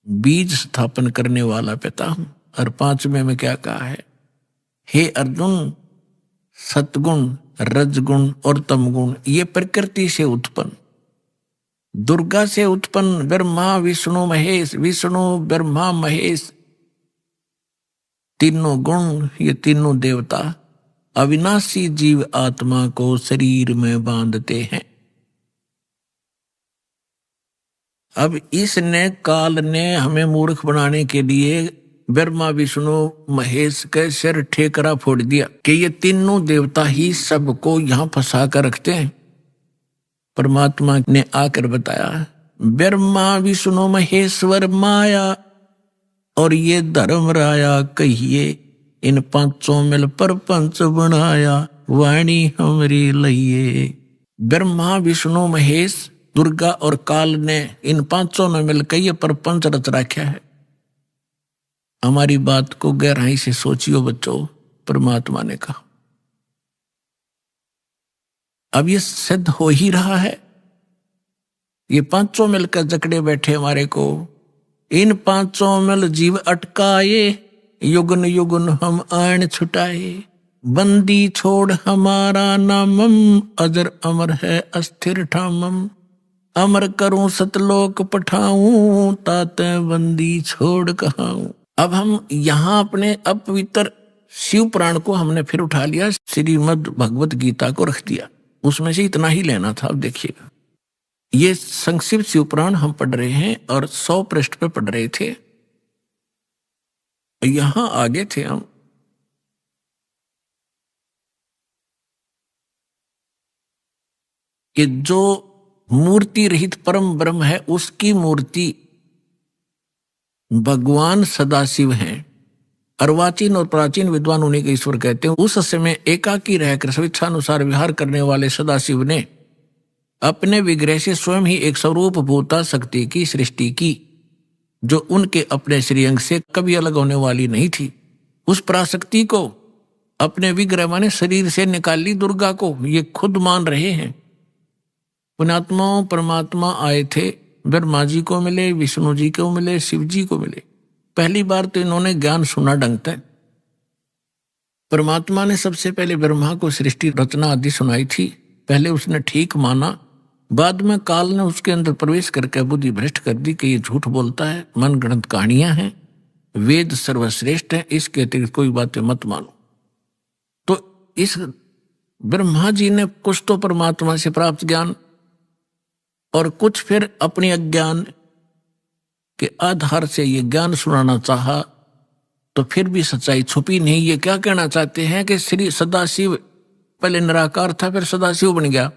बीज स्थापन करने वाला पिता हूं। और 5वें में क्या कहा है? हे अर्जुन, सतगुण, रजगुण और तमगुण ये प्रकृति से उत्पन्न, दुर्गा से उत्पन्न ब्रह्मा विष्णु महेश, विष्णु ब्रह्मा महेश, तीनों गुण, ये तीनों देवता अविनाशी जीव आत्मा को शरीर में बांधते हैं। अब इसने, काल ने हमें मूर्ख बनाने के लिए ब्रह्मा विष्णु महेश के सिर ठेकरा फोड़ दिया कि ये तीनों देवता ही सबको यहां फंसा कर रखते हैं। परमात्मा ने आकर बताया, ब्रह्मा विष्णु महेश्वर माया और ये धर्म राया कहिए, इन पांचों मिल परपंच बनाया, वाणी हमरी लइए। ब्रह्मा विष्णु महेश दुर्गा और काल ने, इन पांचों ने मिलकर ये परपंच रच रखा है। हमारी बात को गहराई से सोचियो बच्चों, परमात्मा ने कहा। अब ये सिद्ध हो ही रहा है, ये पांचों मिलकर जकड़े बैठे हमारे को। इन पांचों मिल जीव अटकाए, युगन युगन हम आन छुटाए, बंदी छोड़ हमारा नामम, अजर अमर है अस्थिर ठामम, अमर करूं सतलोक पठाऊं, ताते बंदी छोड़ कहाऊं। अब हम यहाँ अपने अपवित्र शिव पुराण को हमने फिर उठा लिया, श्रीमद् भगवत गीता को रख दिया, उसमें से इतना ही लेना था। अब देखिएगा, ये संक्षिप्त शिव पुराण हम पढ़ रहे हैं और 100 पृष्ठ पे पढ़ रहे थे। यहां आगे थे हम कि जो मूर्ति रहित परम ब्रह्म है, उसकी मूर्ति भगवान सदाशिव हैं। अर्वाचीन और प्राचीन विद्वान उन्हीं के ईश्वर कहते हैं। उस समय एकाकी रहकर स्वेच्छानुसार विहार करने वाले सदाशिव ने अपने विग्रह से स्वयं ही एक स्वरूप भूता शक्ति की सृष्टि की, जो उनके अपने श्रीअंग से कभी अलग होने वाली नहीं थी। उस पराशक्ति को अपने विग्रह माने शरीर से निकाली दुर्गा को, ये खुद मान रहे हैं। पुण्यात्माओं, परमात्मा आए थे, ब्रह्मा जी को मिले, विष्णु जी को मिले, शिव जी को मिले। पहली बार तो इन्होंने ज्ञान सुना ढंग तक। परमात्मा ने सबसे पहले ब्रह्मा को सृष्टि रचना आदि सुनाई थी, पहले उसने ठीक माना, बाद में काल ने उसके अंदर प्रवेश करके बुद्धि भ्रष्ट कर दी कि ये झूठ बोलता है, मन गणत कहानियां हैं, वेद सर्वश्रेष्ठ है, इसके अतिरिक्त कोई बातें मत मानो। तो इस ब्रह्मा जी ने कुछ तो परमात्मा से प्राप्त ज्ञान और कुछ फिर अपने अज्ञान के आधार से ये ज्ञान सुनाना चाहा, तो फिर भी सच्चाई छुपी नहीं। ये क्या कहना चाहते हैं कि श्री सदाशिव पहले निराकार था, फिर सदाशिव बन गया।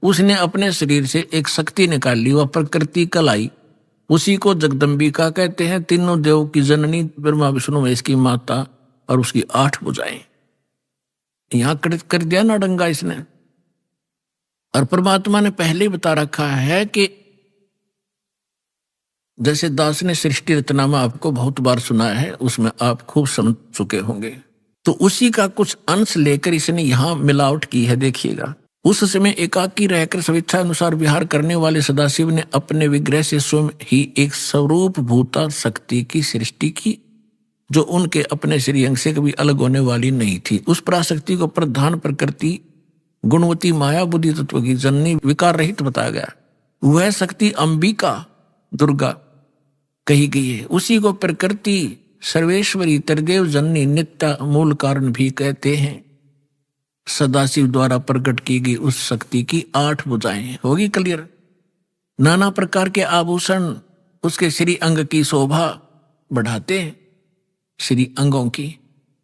उसने अपने शरीर से एक शक्ति निकाल ली, वह प्रकृति कलाई, उसी को जगदम्बिका कहते हैं। तीनों देव की जननी, ब्रह्मा विष्णु महेश की माता, और उसकी 8 भुजाएं। यहां कर दिया ना डंगा इसने। और परमात्मा ने पहले ही बता रखा है कि जैसे दास ने सृष्टि रचनामा आपको बहुत बार सुना है, उसमें आप खूब समझ चुके होंगे, तो उसी का कुछ अंश लेकर इसने यहां मिलावट की है। देखिएगा, उस समय एकाकी रहकर स्वेच्छा अनुसार विहार करने वाले सदाशिव ने अपने विग्रह से स्वयं ही एक स्वरूप भूता शक्ति की सृष्टि की, जो उनके अपने श्रीअंग से कभी अलग होने वाली नहीं थी। उस पराशक्ति को प्रधान प्रकृति गुणवती माया बुद्धि तत्व की जननी विकार रहित बताया गया। वह शक्ति अंबिका दुर्गा कही गई है। उसी को प्रकृति सर्वेश्वरी त्रिदेव जननी नित्य मूल कारण भी कहते हैं। सदाशिव द्वारा प्रकट की गई उस शक्ति की 8 भुजाएं। होगी क्लियर? नाना प्रकार के आभूषण उसके श्री अंग की शोभा बढ़ाते हैं, श्री अंगों की।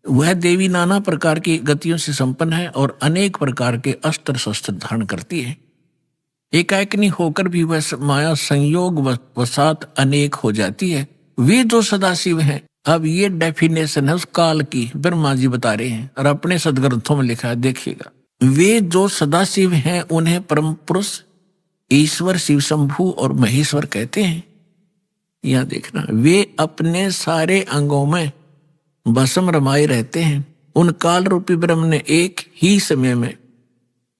वह देवी नाना प्रकार की गतियों से संपन्न है और अनेक प्रकार के अस्त्र शस्त्र धारण करती है। एकाएकनी होकर भी वह माया संयोग वसात अनेक हो जाती है। वे जो सदाशिव हैं, अब ये डेफिनेशन है उस काल की, ब्रह्मा जी बता रहे हैं और अपने सदग्रंथों में लिखा है। देखिएगा, वे जो सदाशिव हैं उन्हें परम पुरुष ईश्वर शिव शंभु और महेश्वर कहते हैं। यह देखना, वे अपने सारे अंगों में भस्म रमाए रहते हैं। उन काल रूपी ब्रह्म ने एक ही समय में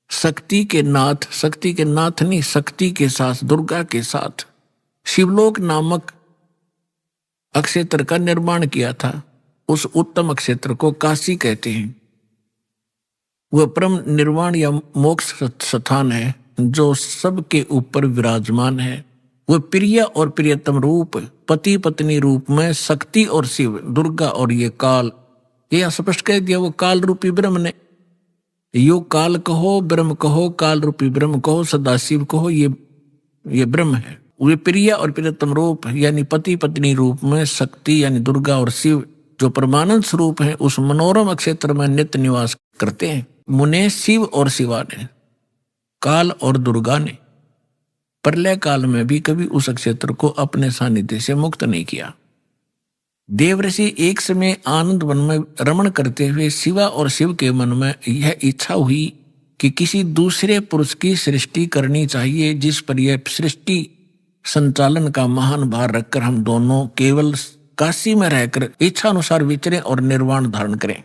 शक्ति के नाथ नहीं, शक्ति के साथ, दुर्गा के साथ शिवलोक नामक अक्षेत्र का निर्माण किया था। उस उत्तम अक्षेत्र को काशी कहते हैं। वह परम निर्वाण या मोक्ष स्थान है जो सबके ऊपर विराजमान है। वह प्रिय और प्रियतम रूप, पति पत्नी रूप में शक्ति और शिव, दुर्गा और ये काल, ये स्पष्ट कह दिया। वो काल रूपी ब्रह्म ने, यो काल कहो ब्रह्म कहो, काल रूपी ब्रह्म कहो, सदाशिव कहो, ये ब्रह्म है। वे प्रिय और प्रियतम रूप यानी पति पत्नी रूप में शक्ति यानी दुर्गा और शिव जो परमानंद स्वरूप है, उस मनोरम क्षेत्र में नित्य निवास करते हैं। मुने शिव और शिवा ने, काल और दुर्गा ने प्रलय काल में भी कभी उस क्षेत्र को अपने सानिध्य से मुक्त नहीं किया। देवऋषि एक समय आनंद वन में रमण करते हुए शिवा और शिव के मन में यह इच्छा हुई कि किसी दूसरे पुरुष की सृष्टि करनी चाहिए, जिस पर यह सृष्टि संचालन का महान भार रखकर हम दोनों केवल काशी में रहकर इच्छा अनुसार विचरें और निर्वाण धारण करें।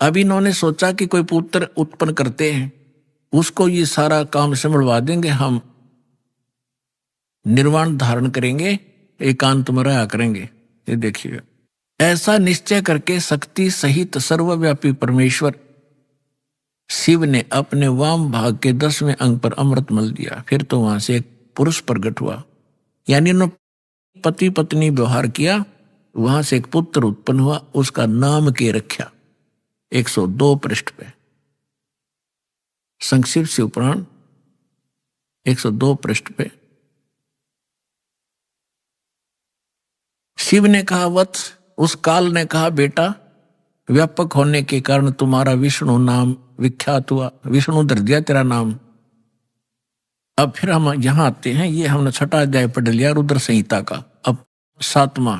अब इन्होंने सोचा कि कोई पुत्र उत्पन्न करते हैं, उसको ये सारा काम संभलवा देंगे, हम निर्वाण धारण करेंगे, एकांत में रहा करेंगे। ये देखिएगा, ऐसा निश्चय करके शक्ति सहित सर्वव्यापी परमेश्वर शिव ने अपने वाम भाग के 10वें अंग पर अमृत मल दिया। फिर तो वहां से एक पुरुष प्रकट हुआ, यानी उन्होंने पति पत्नी व्यवहार किया, वहां से एक पुत्र उत्पन्न हुआ, उसका नाम के रखा। 102 पृष्ठ पे संक्षिप्त शिव पुराण 102 पृष्ठ पे शिव ने कहा, वत्स, उस काल ने कहा, बेटा, व्यापक होने के कारण तुम्हारा विष्णु नाम विख्यात हुआ, विष्णु धर दिया तेरा नाम। अब फिर हम यहां आते हैं, ये हमने 6वां अध्याय पढ़ लिया रुद्र संहिता का। अब 7वां,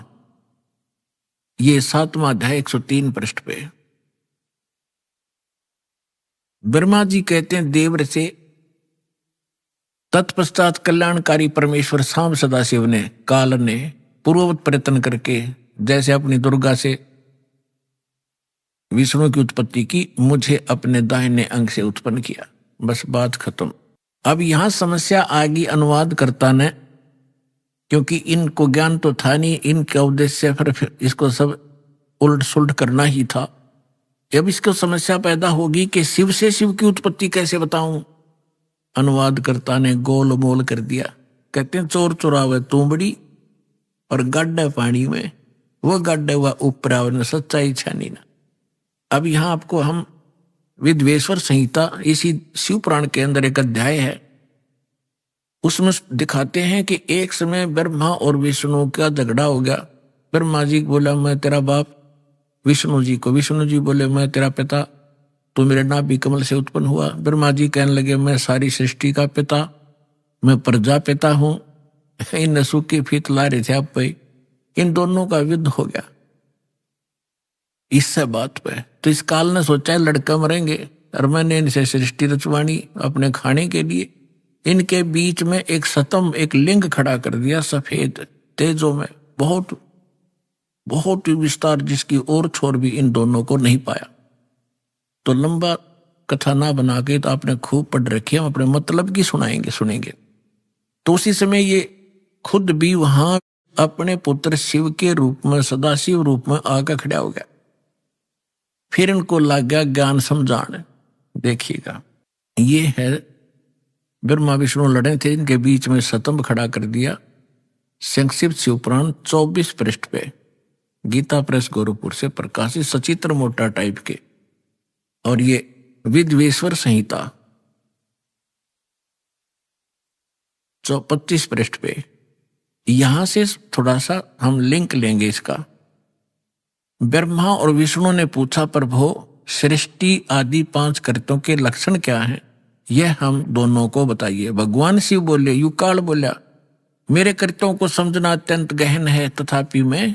ये 7वां अध्याय 103 पृष्ठ पे ब्रह्मा जी कहते हैं, देव से तत्पश्चात कल्याणकारी परमेश्वर शाम सदाशिव ने, काल ने पूर्ववत प्रयत्न करके जैसे अपनी दुर्गा से विष्णु की उत्पत्ति की, मुझे अपने दाहिने अंग से उत्पन्न किया। बस बात खत्म। अब यहां समस्या आ गई अनुवादकर्ता ने, क्योंकि इनको ज्ञान तो था नहीं, इनका उद्देश्य फिर इसको सब उल्ट सुलट करना ही था। अब इसको समस्या पैदा होगी कि शिव से शिव की उत्पत्ति कैसे बताऊं। अनुवादकर्ता ने गोल मोल कर दिया। कहते हैं, चोर चुरावे तुमड़ी और गड्ढे पानी में, वो गड्ढे हुआ ऊपर सच्चाई छानी ना। अब यहां आपको हम विद्वेश्वर संहिता, इसी शिव पुराण के अंदर एक अध्याय है, उसमें दिखाते हैं कि एक समय ब्रह्मा और विष्णु का झगड़ा हो गया। ब्रह्मा जी बोला, मैं तेरा बाप, विष्णु जी को, विष्णु जी बोले, मैं तेरा पिता, तो मेरे नाभि कमल से उत्पन्न हुआ। ब्रह्मा जी कहने लगे मैं सारी सृष्टि का पिता, मैं प्रजापिता हूं। इन सूखी फीत ला रहे थे आप पे, इन दोनों का युद्ध हो गया इससे बात पे। तो इस काल ने सोचा है लड़का मरेंगे और मैंने इनसे सृष्टि रचवानी अपने खाने के लिए। इनके बीच में एक स्तंभ, एक लिंग खड़ा कर दिया सफेद तेजों में, बहुत बहुत ही विस्तार, जिसकी और छोर भी इन दोनों को नहीं पाया। तो लंबा कथा ना बना के तो आपने खूब पढ़ रखी, हम अपने मतलब की सुनेंगे। तो उसी समय ये खुद भी वहां अपने पुत्र शिव के रूप में, सदाशिव रूप में आकर खड़ा हो गया। फिर इनको लग गया ज्ञान समझाने। देखिएगा, ये है ब्रह्मा विष्णु लड़े थे, इनके बीच में स्तंभ खड़ा कर दिया। संक्षिप्त शिवपुराण 24 पृष्ठ पे, गीता प्रेस गोरखपुर से प्रकाशित, सचित्र मोटा टाइप के। और ये विद्वेश्वर संहिता 25 पृष्ठ पे। यहां से थोड़ा सा हम लिंक लेंगे इसका। ब्रह्मा और विष्णु ने पूछा, प्रभु सृष्टि आदि 5 कृत्यों के लक्षण क्या हैं, यह हम दोनों को बताइए। भगवान शिव बोले, युकाल बोला, मेरे कृत्यों को समझना अत्यंत गहन है, तथापि मैं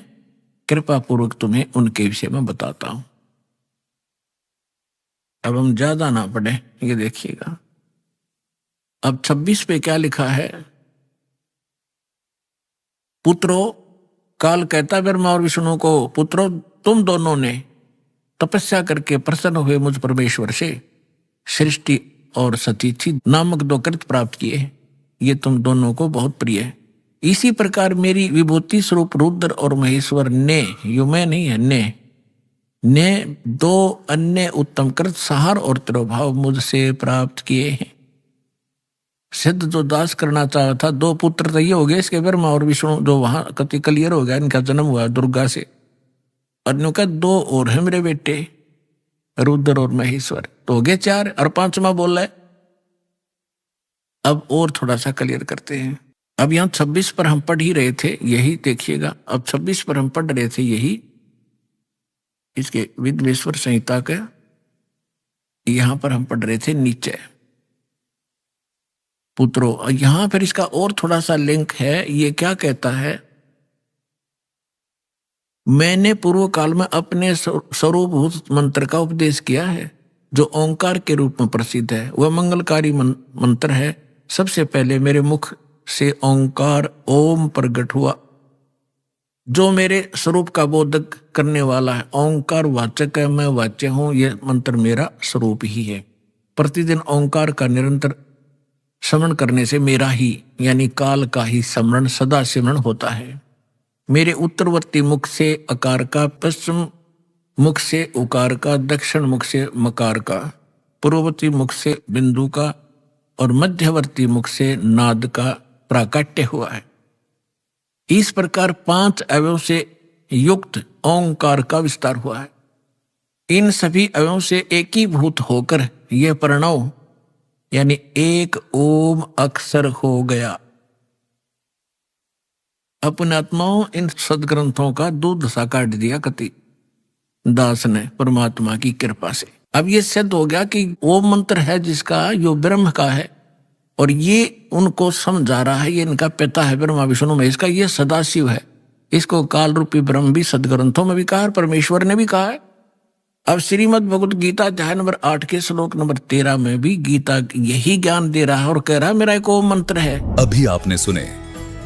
कृपा पूर्वक तुम्हें उनके विषय में बताता हूं। अब हम ज्यादा ना पढ़े, ये देखिएगा। अब 26 पे क्या लिखा है, पुत्रो, काल कहता ब्रह्मा और विष्णु को, पुत्रो तुम दोनों ने तपस्या करके प्रसन्न हुए मुझ परमेश्वर से सृष्टि और सतीथि नामक 2 कृत्य प्राप्त किए, ये तुम दोनों को बहुत प्रिय है। इसी प्रकार मेरी विभूति स्वरूप रुद्र और महेश्वर ने, यू मैं नहीं है, ने 2 अन्य उत्तम कृत सहार और तिरोभाव मुझसे प्राप्त किए हैं। सिद्ध जो दास करना चाहा था, 2 पुत्र तो ये हो गए इसके, ब्रह्मा और विष्णु, जो वहां कति क्लियर हो गया, इनका जन्म हुआ दुर्गा से। और इनका 2 और है मेरे बेटे, रुद्र और महेश्वर, तो हो गए 4, और 5वां बोल रहा है। अब और थोड़ा सा क्लियर करते हैं। अब यहां 26 पर हम पढ़ ही रहे थे, यही देखिएगा। अब 26 पर हम पढ़ रहे थे, यही इसके विद्वेश्वर संहिता का, यहां पर हम पढ़ रहे थे नीचे, पुत्रो। यहां फिर इसका और थोड़ा सा लिंक है। ये क्या कहता है, मैंने पूर्व काल में अपने स्वरूपभूत मंत्र का उपदेश किया है, जो ओंकार के रूप में प्रसिद्ध है। वह मंगलकारी मंत्र है। सबसे पहले मेरे मुख से ओंकार ओम प्रकट हुआ, जो मेरे स्वरूप का बोधक करने वाला है। ओंकार वाचक है, मैं वाच्य हूं, यह मंत्र मेरा स्वरूप ही है। प्रतिदिन ओंकार का निरंतर स्मरण करने से मेरा ही यानी काल का ही स्मरण सदा सिमरण होता है। मेरे उत्तरवर्ती मुख से अकार का, पश्चिम मुख से उकार का, दक्षिण मुख से मकार का, पूर्ववर्ती मुख से बिंदु का और मध्यवर्ती मुख से नाद का प्राकट्य हुआ है। इस प्रकार 5 अवयव से युक्त ओंकार का विस्तार हुआ है। इन सभी अवयवों से एकीभूत होकर यह प्रणव यानी एक ओम अक्षर हो गया। अपने आत्माओं इन सदग्रंथों का दूध सा काट दिया कति दास ने परमात्मा की कृपा से। अब ये सिद्ध हो गया कि वो मंत्र है जिसका यो ब्रह्म का है, और ये उनको समझा रहा है, ये इनका पिता है ब्रह्मा विष्णु महेश का, ये सदाशिव है। इसको काल रूपी ब्रह्म भी सदग्रंथों में भी कहा है, परमेश्वर ने भी कहा है। अब श्रीमद् भगवत गीता अध्याय नंबर 8 के श्लोक नंबर 13 में भी गीता यही ज्ञान दे रहा है और कह रहा है मेरा एक ओम मंत्र है। अभी आपने सुने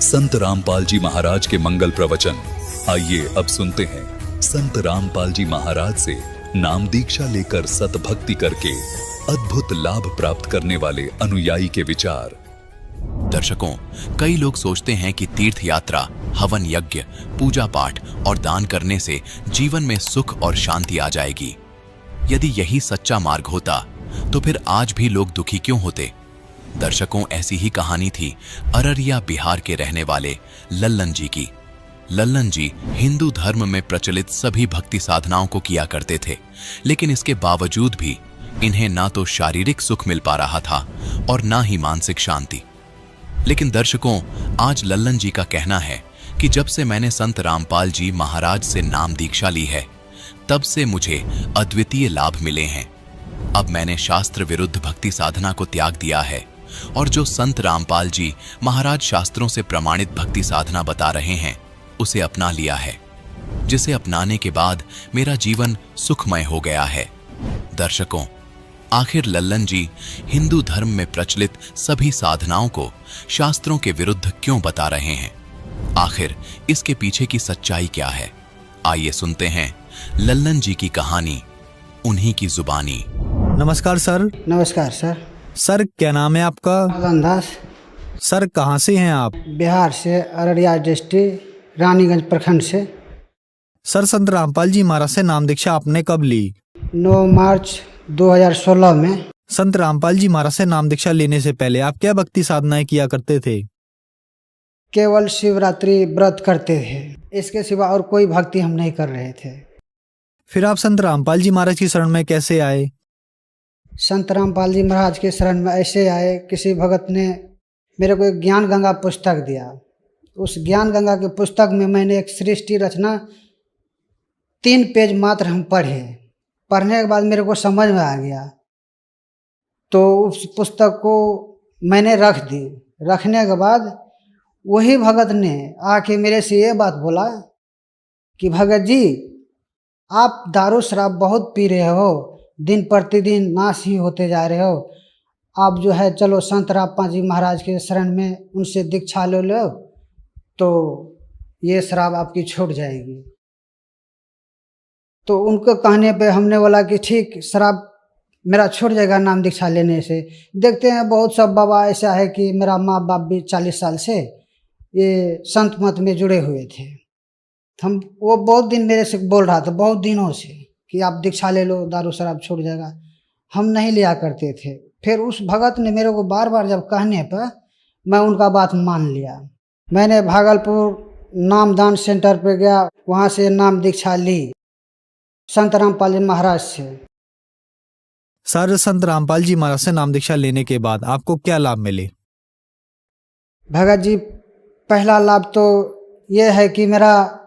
संत रामपाल जी महाराज के मंगल प्रवचन। आइए अब सुनते हैं संत रामपाल जी महाराज से नाम दीक्षा लेकर सतभक्ति करके अद्भुत लाभ प्राप्त करने वाले अनुयायी के विचार। दर्शकों, कई लोग सोचते हैं कि तीर्थ यात्रा, हवन यज्ञ, पूजा पाठ और दान करने से जीवन में सुख और शांति आ जाएगी। यदि यही सच्चा मार्ग होता तो फिर आज भी लोग दुखी क्यों होते? दर्शकों, ऐसी ही कहानी थी अररिया बिहार के रहने वाले लल्लन जी की। लल्लन जी हिंदू धर्म में प्रचलित सभी भक्ति साधनाओं को किया करते थे, लेकिन इसके बावजूद भी इन्हें ना तो शारीरिक सुख मिल पा रहा था और ना ही मानसिक शांति। लेकिन दर्शकों, आज लल्लन जी का कहना है कि जब से मैंने संत रामपाल जी महाराज से नाम दीक्षा ली है, तब से मुझे अद्वितीय लाभ मिले हैं। अब मैंने शास्त्र विरुद्ध भक्ति साधना को त्याग दिया है और जो संत रामपाल जी महाराज शास्त्रों से प्रमाणित भक्ति साधना बता रहे हैं उसे अपना लिया है, जिसे अपनाने के बाद मेरा जीवन सुखमय हो गया है। दर्शकों, आखिर लल्लन जी हिंदू धर्म में प्रचलित सभी साधनाओं को शास्त्रों के विरुद्ध क्यों बता रहे हैं? आखिर इसके पीछे की सच्चाई क्या है? आइए सुनते हैं लल्लन जी की कहानी, उन्हीं की जुबानी। नमस्कार सर। नमस्कार सर। सर क्या नाम है आपका? रंधास। सर कहाँ से हैं आप? बिहार से, अररिया डिस्ट्रिक्ट, रानीगंज प्रखंड से। सर संत रामपाल जी महाराज से नाम दीक्षा आपने कब ली? 9 मार्च 2016 में। संत रामपाल जी महाराज से नाम दीक्षा लेने से पहले आप क्या भक्ति साधनाएं किया करते थे? केवल शिवरात्रि व्रत करते थे, इसके सिवा और कोई भक्ति हम नहीं कर रहे थे। फिर आप संत रामपाल जी महाराज की शरण में कैसे आए? संत रामपाल जी महाराज के शरण में ऐसे आए, किसी भगत ने मेरे को एक ज्ञान गंगा पुस्तक दिया। उस ज्ञान गंगा के पुस्तक में मैंने एक सृष्टि रचना 3 पेज मात्र हम पढ़े। पढ़ने के बाद मेरे को समझ में आ गया, तो उस पुस्तक को मैंने रख दी। रखने के बाद वही भगत ने आके मेरे से ये बात बोला कि भगत जी, आप दारू शराब बहुत पी रहे हो, दिन प्रतिदिन नाश ही होते जा रहे हो। आप जो है चलो संत रामपाल जी महाराज के शरण में उनसे दीक्षा ले लो, तो ये शराब आपकी छूट जाएगी। तो उनको कहने पे हमने बोला कि ठीक, शराब मेरा छूट जाएगा नाम दीक्षा लेने से। देखते हैं बहुत सब बाबा ऐसा है कि मेरा माँ बाप भी 40 साल से ये संत मत में जुड़े हुए थे। हम वो बहुत दिन मेरे से बोल रहा था, बहुत दिनों से, कि आप दीक्षा ले लो, दारू शराब छूट जाएगा। हम नहीं लिया करते थे। फिर उस भगत ने मेरे को बार बार जब कहने पर मैं उनका बात मान लिया। मैंने भागलपुर नामदान सेंटर पे गया, वहाँ से नाम दीक्षा ली संत रामपाल जी महाराज से। सर संत रामपाल जी महाराज से नाम दीक्षा लेने के बाद आपको क्या लाभ मिले? भगत जी, पहला लाभ तो ये है कि मेरा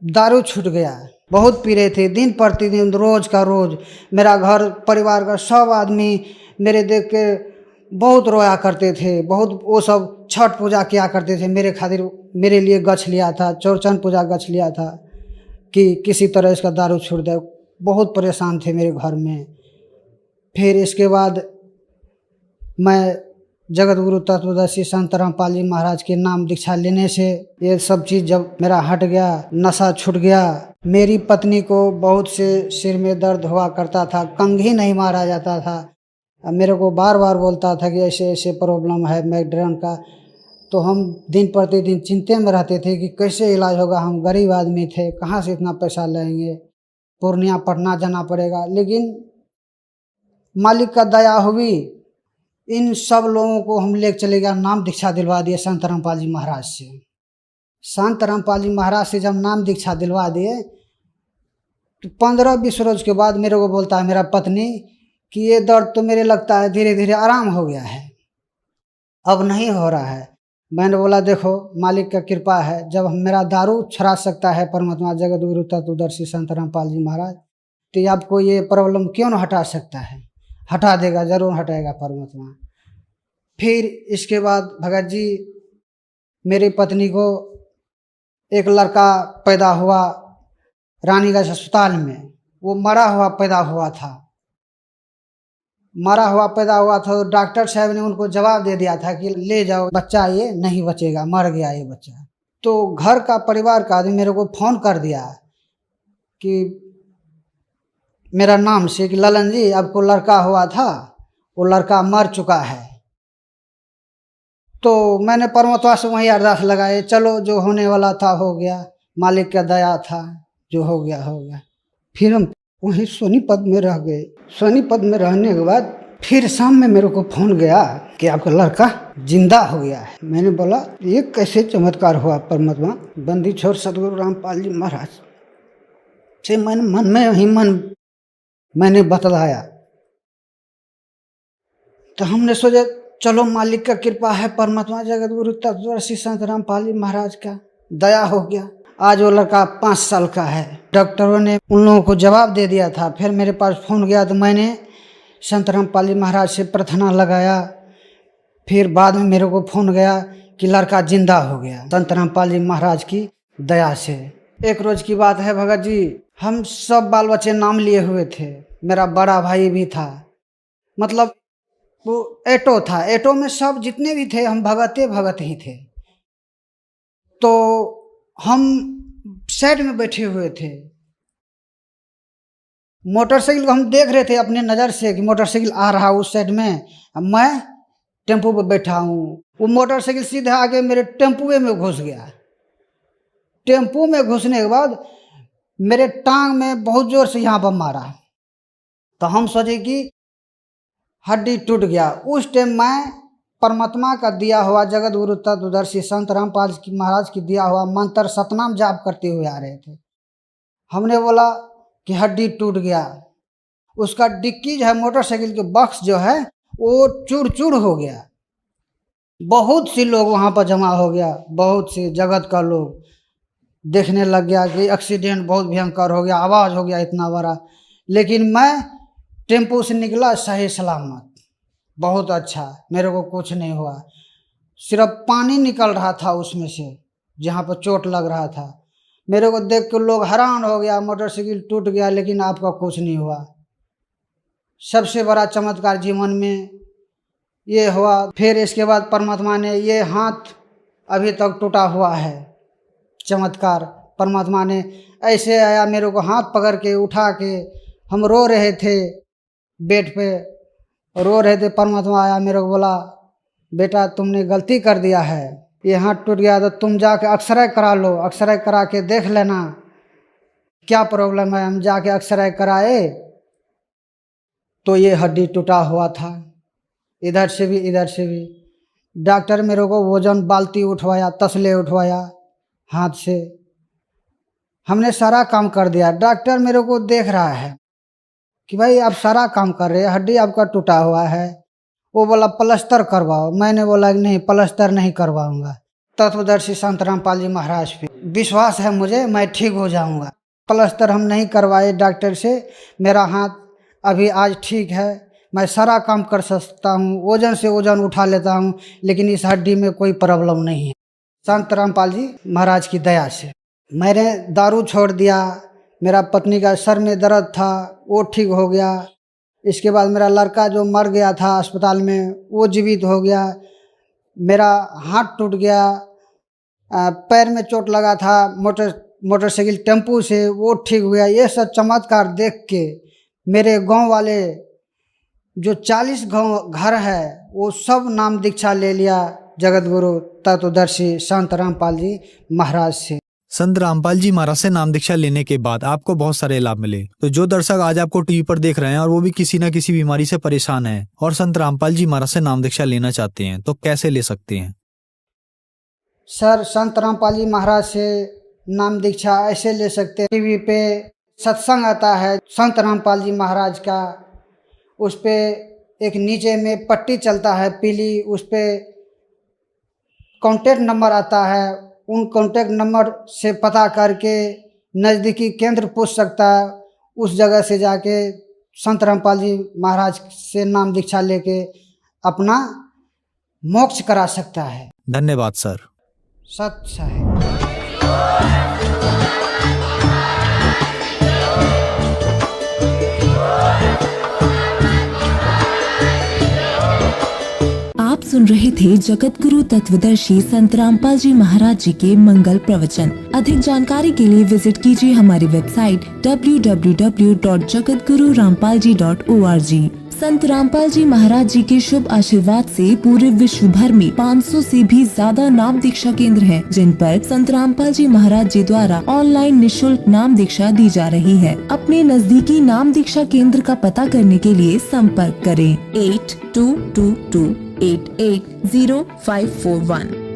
दारू छूट गया। बहुत पी रहे थे, दिन प्रतिदिन, रोज का रोज। मेरा घर परिवार का सब आदमी मेरे देख के बहुत रोया करते थे। बहुत वो सब छठ पूजा किया करते थे मेरे खातिर। मेरे लिए गछ लिया था, चौरचन पूजा गछ लिया था कि किसी तरह इसका दारू छूट जाए। बहुत परेशान थे मेरे घर में। फिर इसके बाद मैं जगत गुरु तत्वदर्शी संत रामपाल जी महाराज के नाम दीक्षा लेने से ये सब चीज़ जब मेरा हट गया, नशा छूट गया। मेरी पत्नी को बहुत से सिर में दर्द हुआ करता था, कंघी नहीं मारा जाता था। मेरे को बार बार बोलता था कि ऐसे ऐसे प्रॉब्लम है मैग्रेन का। तो हम दिन प्रतिदिन चिंता में रहते थे कि कैसे इलाज होगा। हम गरीब आदमी थे, कहाँ से इतना पैसा लेंगे, पूर्णिया पटना जाना पड़ेगा। लेकिन मालिक का दया हुई, इन सब लोगों को हम लेकर चले गया, नाम दीक्षा दिलवा दिए संत रामपाल जी महाराज से। संत रामपाल जी महाराज से जब नाम दीक्षा दिलवा दिए तो 15-20 रोज के बाद मेरे को बोलता है मेरा पत्नी कि ये दर्द तो मेरे लगता है धीरे धीरे आराम हो गया है, अब नहीं हो रहा है। मैंने बोला देखो, मालिक का कृपा है, जब मेरा दारू छुड़ा सकता है परमात्मा जगत गुरु तत्वदर्शी संत रामपाल जी महाराज, तो आपको ये प्रॉब्लम क्यों न हटा सकता है? हटा देगा, जरूर हटाएगा परमात्मा। फिर इसके बाद भगत जी, मेरी पत्नी को एक लड़का पैदा हुआ रानीगंज अस्पताल में। वो मरा हुआ पैदा हुआ था। तो डॉक्टर साहब ने उनको जवाब दे दिया था कि ले जाओ बच्चा, ये नहीं बचेगा, मर गया ये बच्चा। तो घर का परिवार का आदमी मेरे को फ़ोन कर दिया कि मेरा नाम से कि ललन जी, आपको लड़का हुआ था, वो लड़का मर चुका है। तो मैंने परमात्मा से वहीं अरदास लगाए, चलो जो होने वाला था हो गया, मालिक का दया था, जो हो गया हो गया। फिर हम वहीं सोनीपत में रह गए। सोनीपत में रहने के बाद फिर शाम में मेरे को फ़ोन गया कि आपका लड़का जिंदा हो गया है। मैंने बोला ये कैसे चमत्कार हुआ परमात्मा? बंदी छोड़ सतगुरु रामपाल जी महाराज से मैंने बतलाया। तो हमने सोचा चलो मालिक का कृपा है, परमात्मा जगत गुरु तत्वदर्शी संत रामपाल जी महाराज का दया हो गया। आज वो लड़का 5 साल का है। डॉक्टरों ने उन लोगों को जवाब दे दिया था। फिर मेरे पास फ़ोन गया तो मैंने संत रामपाल जी महाराज से प्रार्थना लगाया। फिर बाद में मेरे को फ़ोन गया कि लड़का जिंदा हो गया संत रामपाल जी महाराज की दया से। एक रोज़ की बात है भगत जी, हम सब बाल बच्चे नाम लिए हुए थे। मेरा बड़ा भाई भी था, मतलब वो एटो था। एटो में सब जितने भी थे हम भगत ही थे। तो हम साइड में बैठे हुए थे। मोटरसाइकिल को हम देख रहे थे अपने नज़र से कि मोटरसाइकिल आ रहा उस साइड में, मैं टेम्पो पे बैठा हूँ। वो मोटरसाइकिल सीधे आके मेरे टेम्पुए में घुस गया। टेम्पो में घुसने के बाद मेरे टांग में बहुत जोर से यहाँ पर मारा। तो हम सोचे कि हड्डी टूट गया। उस टाइम मैं परमात्मा का दिया हुआ जगत गुरु तत्वदर्शी संत रामपाल जी महाराज की दिया हुआ मंत्र सतनाम जाप करते हुए आ रहे थे। हमने बोला कि हड्डी टूट गया। उसका डिक्की जो है, मोटरसाइकिल के बक्स जो है वो चूर चूर हो गया। बहुत सी लोग वहाँ पर जमा हो गया, बहुत से जगत का लोग देखने लग गया कि एक्सीडेंट बहुत भयंकर हो गया, आवाज़ हो गया इतना बड़ा। लेकिन मैं टेम्पो से निकला सही सलामत, बहुत अच्छा, मेरे को कुछ नहीं हुआ। सिर्फ पानी निकल रहा था उसमें से जहाँ पर चोट लग रहा था। मेरे को देख के लोग हैरान हो गया, मोटरसाइकिल टूट गया लेकिन आपका कुछ नहीं हुआ। सबसे बड़ा चमत्कार जीवन में ये हुआ। फिर इसके बाद परमात्मा ने ये हाथ अभी तक टूटा हुआ है। चमत्कार परमात्मा ने ऐसे आया, मेरे को हाथ पकड़ के उठा के, हम रो रहे थे बेड पे, रो रहे थे। परमात्मा आया, मेरे को बोला बेटा तुमने गलती कर दिया है, ये हाथ टूट गया तो तुम जाके एक्सरे करा लो, एक्सरे करा के देख लेना क्या प्रॉब्लम है। हम जाके एक्सरे कराए तो ये हड्डी टूटा हुआ था, इधर से भी इधर से भी। डॉक्टर मेरे को वजन बाल्टी उठवाया, तसले उठवाया हाथ से। हमने सारा काम कर दिया। डॉक्टर मेरे को देख रहा है कि भाई आप सारा काम कर रहे हैं, हड्डी आपका टूटा हुआ है। वो बोला प्लास्टर करवाओ। मैंने बोला नहीं, प्लास्टर नहीं करवाऊंगा। तत्वदर्शी संत रामपाल जी महाराज पे विश्वास है मुझे, मैं ठीक हो जाऊंगा। प्लास्टर हम नहीं करवाए डॉक्टर से। मेरा हाथ अभी आज ठीक है, मैं सारा काम कर सकता हूँ, वजन से वजन उठा लेता हूँ, लेकिन इस हड्डी में कोई प्रॉब्लम नहीं है संत रामपाल जी महाराज की दया से। मैंने दारू छोड़ दिया। मेरा पत्नी का सर में दर्द था, वो ठीक हो गया। इसके बाद मेरा लड़का जो मर गया था अस्पताल में, वो जीवित हो गया। मेरा हाथ टूट गया, पैर में चोट लगा था मोटरसाइकिल टेम्पू से, वो ठीक हो गया। ये सब चमत्कार देख के मेरे गांव वाले जो 40 गांव घर है वो सब नाम दीक्षा ले लिया जगत गुरु तत्वदर्शी संत रामपाल जी महाराज से। संत रामपाल जी महाराज से नाम दीक्षा लेने के बाद आपको बहुत सारे लाभ मिले। तो जो दर्शक आज आपको टीवी पर देख रहे हैं और वो भी किसी न किसी बीमारी से परेशान हैं और संत रामपाल जी महाराज से नाम दीक्षा लेना चाहते हैं, तो कैसे ले सकते हैं? सर, संत रामपाल जी महाराज से नाम दीक्षा ऐसे ले सकते हैं, टीवी पे सत्संग आता है संत रामपाल जी महाराज का, उस पे एक नीचे में पट्टी चलता है पीली, उस पे कॉन्टेक्ट नंबर आता है। उन कॉन्टेक्ट नंबर से पता करके नज़दीकी केंद्र पूछ सकता है। उस जगह से जाके संत रामपाल जी महाराज से नाम दीक्षा लेके अपना मोक्ष करा सकता है। धन्यवाद सर। सत्य है। आप सुन रहे थे जगत गुरु तत्वदर्शी संत रामपाल जी महाराज जी के मंगल प्रवचन। अधिक जानकारी के लिए विजिट कीजिए हमारी वेबसाइट www.jagatgururampalji.org। संत रामपाल जी महाराज जी के शुभ आशीर्वाद से पूरे विश्व भर में 500 से भी ज्यादा नाम दीक्षा केंद्र हैं, जिन पर संत रामपाल जी महाराज जी द्वारा ऑनलाइन निशुल्क नाम दीक्षा दी जा रही है। अपने नजदीकी नाम दीक्षा केंद्र का पता करने के लिए संपर्क करें 8222880541।